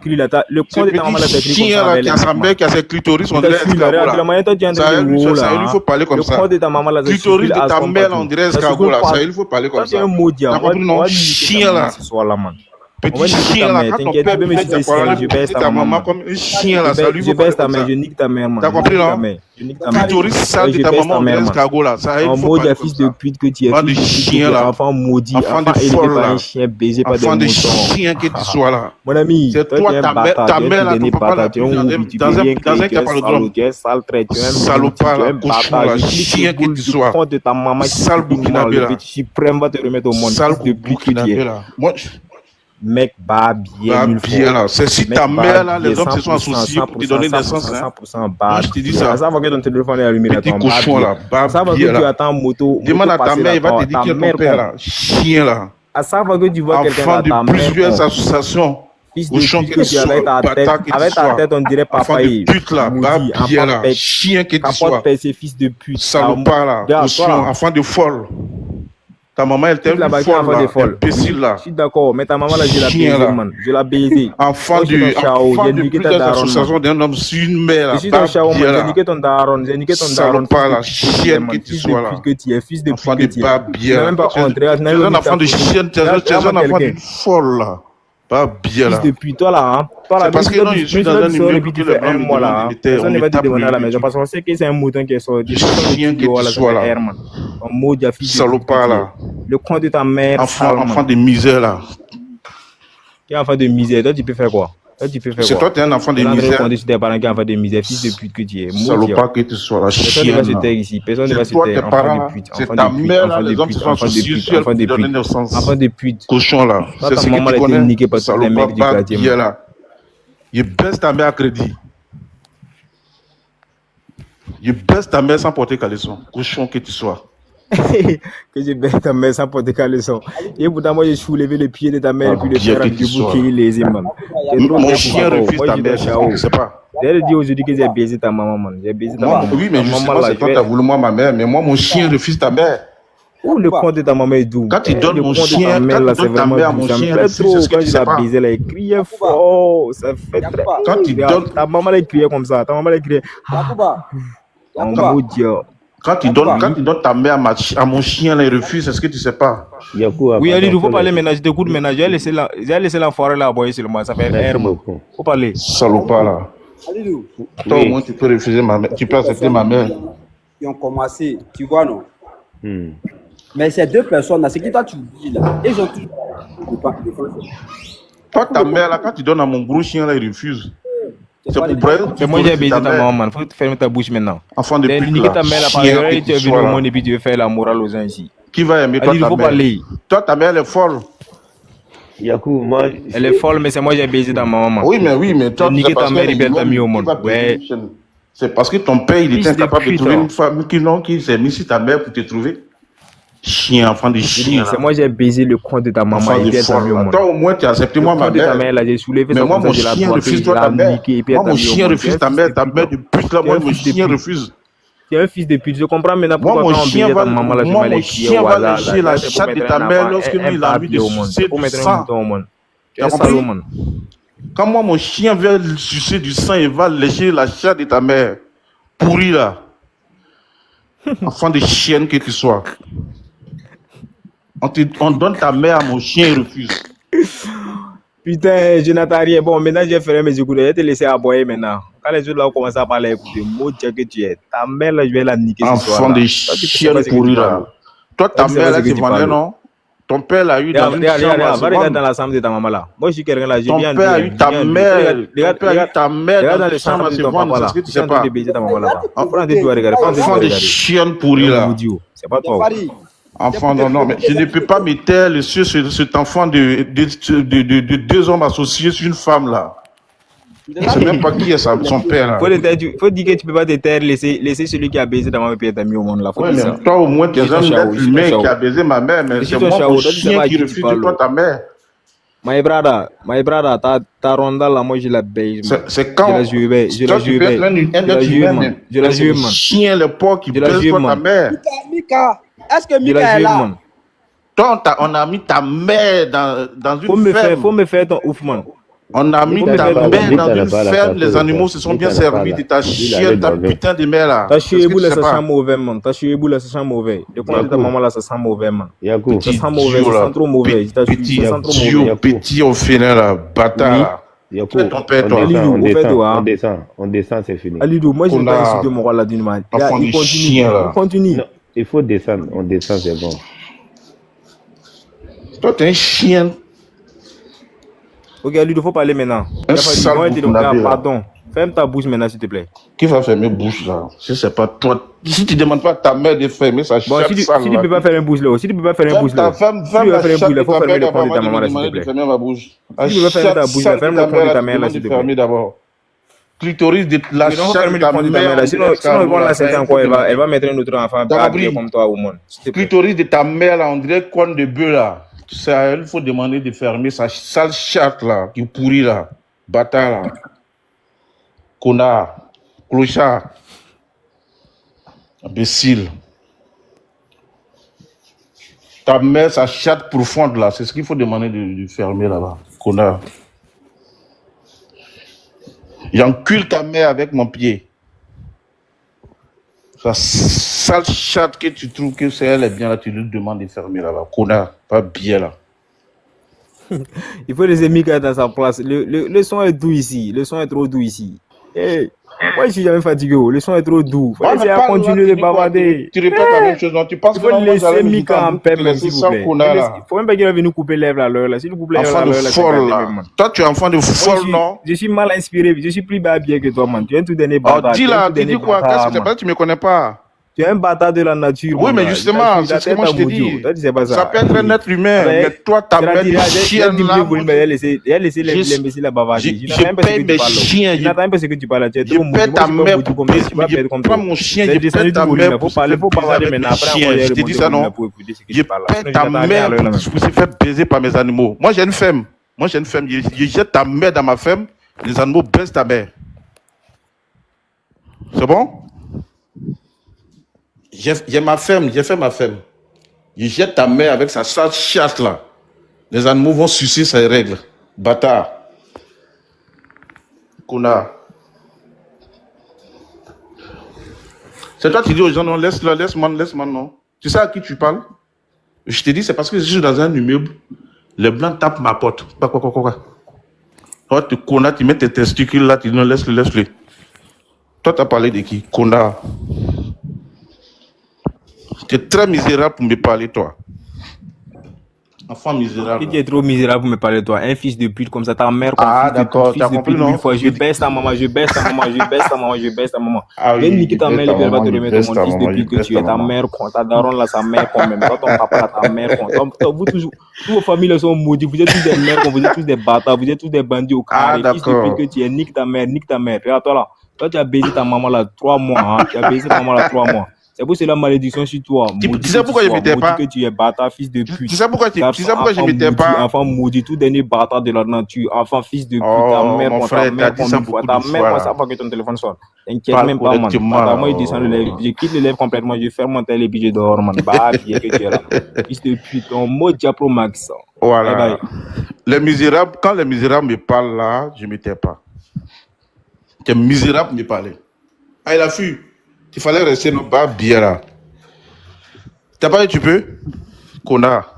Le compte de ta maman là, c'est écrit chien là qui a sa mère qui a ses clitoris, on dirait escargot là. Ça il faut parler comme ça. Le compte de ta maman là, clitoris de ta mère on dirait escargot là, ça il faut parler comme ça. C'est un maudit. Chien là. Petit chien là, quand ton père me ta maman comme un chien là, ça lui faut baisse ta mère, je nique ta mère, man. T'as compris là? Clitoris sale de ta maman, mais escargot là, ça il faut pas. Fils de pute que tu es, enfant de chien là, enfant maudit, enfant de folle là, un chien baisé par des enfant de chien que tu sois là. Mon ami, c'est toi ta mère là, ton papa là, dans un capalodrome, salopard là, cochon là, chien que tu sois, sale burkinabé là, le petit suprême va te remettre au monde, sale burkinabé là. Mec, bien là. C'est si ta mère là, les hommes se sont associés pour te donner naissance. 100% moi, je te dis ça. Ça va que ton téléphone est allumé là. Petit cochon là, ça va que tu attends moto. Demande à ta mère, il va te dire qui est ton père là. Chien là. Ça va que tu vois quelqu'un là. Enfant de plusieurs associations. Cochon que tu avec ta tête, on dirait papa. Enfant de pute là, bien là. Chien que tu sois. Fils de pute. Salopard là. Cochon, enfant de folle. Ta maman, elle t'aime folle, imbécile là. Je suis d'accord, mais ta maman là, je l'ai baisé, man. Je l'ai baisé. Enfant de plusieurs associations d'un homme sur une mère là. Je suis dans le chao, man. J'ai niqué ton daron. Salopard là, chienne que tu sois là. Fils de enfant de pas bien. Même pas honte. Tu es un enfant de chienne, tu es un enfant de folle là. Pas bien là. Fils de pute, toi là, c'est parce que non, je suis dans un numéro qui fait un mois là. Personne ne va te demander à la maison parce qu'on sait que c'est un mouton qui est sorti. Chien que tu sois là. Un mot de fils de salopard là. Le coin de ta mère. Enfant de misère là. Qui est enfant de misère? Toi, tu peux faire quoi? C'est toi, tu es un enfant de misère. Tu es un parent qui est enfant de misère, fils de pute que tu es. Salopard que tu sois là. Personne ne va se taire ici. Personne ne va se taire. Enfant de pute. C'est ta mère là, les hommes qui sont associés sur enfant de pute. Cochon là. C'est ce que tu connais. Niqué par les mecs du quartier. Je baisse ta mère à crédit. Je baisse ta mère sans porter caleçon. Cochon que tu sois. Que je baisse ta mère sans porter caleçon. Et pourtant, moi, je soulevé le pied de ta mère et puis le faire un debout qui est lésé, man. Mon chien refuse ta mère, je sais pas. J'ai dit aujourd'hui que j'ai baisé ta maman, man. J'ai baisé ta maman. Oui, mais justement, c'est toi qui as voulu moi, ma mère. Mais moi, mon chien refuse ta mère. Où le compte de ta maman est doux? Quand tu donnes mon chien, quand tu donnes ta mère à mon chien, c'est ce que tu sais pas. Quand il a crié fort, ça fait très... Quand tu donnes... Ta maman l'a crié comme ça, ta maman l'a crié... Oh mon Dieu. Quand tu donnes ta mère à mon chien, là, il refuse, est-ce que tu sais pas? Oui, Ali, il faut parler maintenant. Je t'écoute maintenant. J'ai laissé la forêt là à boyer seulement. Ça fait R. Faut parler. Salopard là. Alidou, Toi, au moins, tu peux refuser ma mère. Tu peux accepter ma mère. qui ont commencé, tu vois, non? Mais ces deux personnes-là, c'est qui toi tu dis là, ils ont toujours. Toi, ta mère là, quand tu donnes à mon gros chien là, il refuse. C'est pour Brel. Mais moi j'ai baisé ta maman, man. Faut fermer ta bouche maintenant. Enfant de pute Niquer ta mère là, par chien exemple, tu es qui venu soit au là. monde et puis tu veux faire la morale aux gens ici. Qui va aimer toi Ali, il ta faut mère? parler. Toi, ta mère, elle est folle. Yakou, moi. Elle est folle, mais c'est moi j'ai baisé ta maman, man. Oui, mais toi, Niquer ta mère et puis elle t'a mis au qui monde. va payer Ouais. une chaîne. C'est parce que ton père, il était Fils de incapable de pute, trouver hein. une femme qui s'est mis sur ta mère pour te trouver. Chien, enfant de chien. C'est moi j'ai baisé le compte de ta maman Enfant et de puis elle t'a mis au folle. monde. Toi, au moins, tu as accepté Le moi, ma compte de ta mère. mère là, j'ai soulevé Mais ça moi, comme mon ça, je l'ai chien attrapé, refuse, toi, je ta l'ai mère. niqué et puis Moi, elle t'a mon mis au chien monde. refuse ta mère de pute, là. Moi, mon chien refuse. Tu es un fils de pute, je comprends maintenant Moi, pourquoi mon quand on chien baisait va, ta maman là, je moi, vais mon aller crier chien au va hasard. lécher la chatte de ta mère lorsque lui, il a envie de sucer Pour du mettre un sang. bouton au monde. Tu Tu as es salaud, compris? man. Quand moi, mon chien vient sucer du sang, il va lécher la chatte de ta mère. Pourri, là. Enfant de chienne que tu sois. On donne ta mère à mon chien, il refuse. Putain, Jonathan rien. Bon, maintenant j'ai fermé mes écouteurs. Je vais te laisser aboyer maintenant. Quand les autres là ont commencé à parler, écoutez, mot Dieu que tu es. Ta mère là, je vais la niquer ce soir. Enfant de chienne pourri, là. Toi, ta mère là, tu vendais, non? Ton père l'a eu dans une chambre. Regarde, va regarder dans la chambre de ta maman là. Moi, je suis quelqu'un là. Ton père a eu ta mère. Ton père a eu ta mère dans une chambre à se vendre. C'est ce que tu sais pas. Enfant de chienne pourri, là. C'est pas toi. Enfant, non, mais je ne peux pas me taire sur cet enfant de 2 hommes associés sur une femme, là. Je ne sais même pas qui est son père, là. Faut dire que tu peux pas te taire, laisser celui qui a baisé ta maman et puis t'as mis au monde, là. Ouais, mais toi, au moins, tu es un être humain qui a baisé ma mère, mais c'est moi, mon chien qui refuse de toi, ta mère. My brother, ta ronda là, moi je la baise. C'est quand je la tu peux être un être humain, je la juve, le man. chien, le porc qui baise toi, ta mère. Mika, est-ce que Mika est là? Toi, on a mis ta mère dans une ferme. Faut me faire ton ouf, man. On a mis ta mère dans une ferme, les animaux se sont bien servis de ta chienne, ta putain de mère là. Ta chienne là, ça sent mauvais, man. Ta chienne là, ça sent mauvais. Le compte de ta maman là, ça sent mauvais, man. Ça sent mauvais, ça sent trop mauvais. Petit au final là, bâtard là. On descend, c'est fini. Alidou, moi je vais pas insulter mon roi là d'une manière. Il continue. Non, il faut descendre, on descend, c'est bon. Toi, t'es un chien. Ok, Alidou, faut parler maintenant. Pardon. Ferme ta bouche maintenant, s'il te plaît. Qui va fermer bouche là? Si c'est pas toi, si tu demandes pas à ta mère de fermer sa chatte. Bon, si tu peux pas fermer bouche là, si tu peux pas fermer bouche là, ferme la chatte de faut ta fermer le mère compte de ta maman là, s'il te plaît. Si tu peux pas fermer ta bouche là, ferme le compte de ta mère là, s'il te plaît. D'abord. Clitoris de la chatte de ta mère. Sinon, on la sait encore, elle va mettre un autre enfant comme toi au monde. Clitoris de ta mère là, on dirait corne de bœuf là. C'est à elle qu'il faut demander de fermer sa sale chatte là, qui pourrit là. Bâtard là. Connard. Clochard. Imbécile. Ta mère, sa chatte profonde là, c'est ce qu'il faut demander de fermer là-bas. Connard. J'encule ta mère avec mon pied. Sa sale chatte que tu trouves que c'est elle est bien là, tu lui demandes de fermer là-bas. Connard, pas bien là. Il faut laisser Mika dans sa place. Le son est doux ici. Le son est trop doux ici. Hey, moi je suis jamais fatigué. Le son est trop doux. Faut laisser à continuer de bavarder. Tu répètes la même chose. Tu penses il faut laisser Mika en paix, s'il vous plaît. Il faut même pas qu'il va venir couper lèvres à l'heure là. S'il vous plaît, enfant de folle là. Toi tu es enfant de folle, non? Je suis mal inspiré. Je suis plus bien que toi, man. Tu es un tout dernier bâtard. Dis là, tu dis quoi? Qu'est-ce que c'est pas? Tu me connais pas. Tu es un bâtard de la nature. Oui, mais justement, c'est ce que moi je te dis. Ça peut être un être humain, mais toi, ta mère de chienne là. Il a laissé l'imbécile à bavarder. Je paye mes chiens. Je n'attends pas ce que tu parles. Tu es trop mauvais. Je paye ta mère. Je prends mon chien, je paye ta mère. Faut bavarder maintenant. Je te dis ça, non? Je paye ta mère pour se faire baiser par mes animaux. Moi, j'ai une femme. Je jette ta mère dans ma ferme. Les animaux baisent ta mère. C'est bon? J'ai ma ferme, j'ai fait ma ferme. Je jette ta mère avec sa sale chatte là. Les animaux vont sucer ses règles. Bâtard. Connard. C'est toi qui dis aux gens, non, laisse-moi, non. Tu sais à qui tu parles? Je te dis, c'est parce que je suis dans un immeuble, les blancs tapent ma porte. Quoi. Toi, tu connais, tu mets tes testicules là, tu dis non, laisse-le. Toi, tu as parlé de qui? Connard. Tu es très misérable pour me parler, toi. Enfant misérable. Tu es trop misérable pour me parler de toi. Un fils de pute comme ça, ta mère comme Ah, d'accord, tu as compris, non? Je baisse ta maman. Ah oui, Viens niquer ta mère, elle va te remettre mon fils de pute que tu es. Ta maman. mère con, ta daronne là, sa mère con même. Toi, ton papa là, ta mère con. Vous tous, toutes vos familles là sont maudits. Vous êtes tous des mères con, vous êtes tous des bâtards, vous êtes tous des bandits au carré. Ah, Fils de d'accord. pute que tu es, nique ta mère. Regarde toi là. Toi, tu as baisé ta maman là 3 mois. Hein. Tu as baisé ta maman là 3 mois. C'est pour c'est la malédiction sur toi. Tu sais pourquoi je m'étais pas? Que tu es bâtard, fils de pute. Tu sais pourquoi je m'étais pas? Enfant maudit, tout dernier bâtard de la nature. Enfant, fils de pute, Oh, ta mère, mon frère, t'as dit ça beaucoup ta de mère, fois, moi, ça là. va que ton téléphone sonne. T'inquiète Parle même pas, man. correctement, Moi, il descend le lèvre. Je quitte le lèvre complètement, je ferme mon tel et puis je dors, man. Bah, bien que tu es là. Fils de pute, ton mot Diapro Max. Voilà. Bye bye. Les misérables, quand les misérables me parlent là, je ne m'étais pas. Les misérables me parlaient. Ah, il a fui. Il fallait rester nos bas bien là. T'as pas dit tu peux? Connard.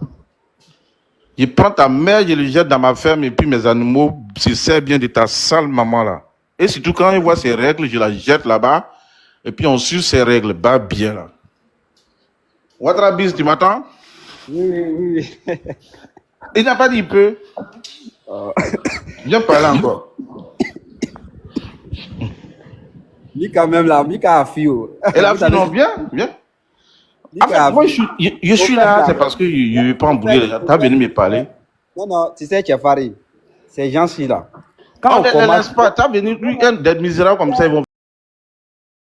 Je prends ta mère, je le jette dans ma ferme et puis mes animaux se servent bien de ta sale maman là. Et surtout quand ils voient ces règles, je la jette là-bas et puis on suit ces règles, bas bien là. Watrabis, tu m'attends? Oui. Il n'a pas dit il peut. Viens parler encore. Mika même là, Mika a fio. Et la fille, non, viens. Ah, mais moi, je suis là, c'est parce que je ne veux pas embrouiller les gens. Tu as venu me parler. Non, tu sais, Tchefari, ces gens-ci là. Quand on commence pas, tu as venu, lui, un des misérables comme ça, ils vont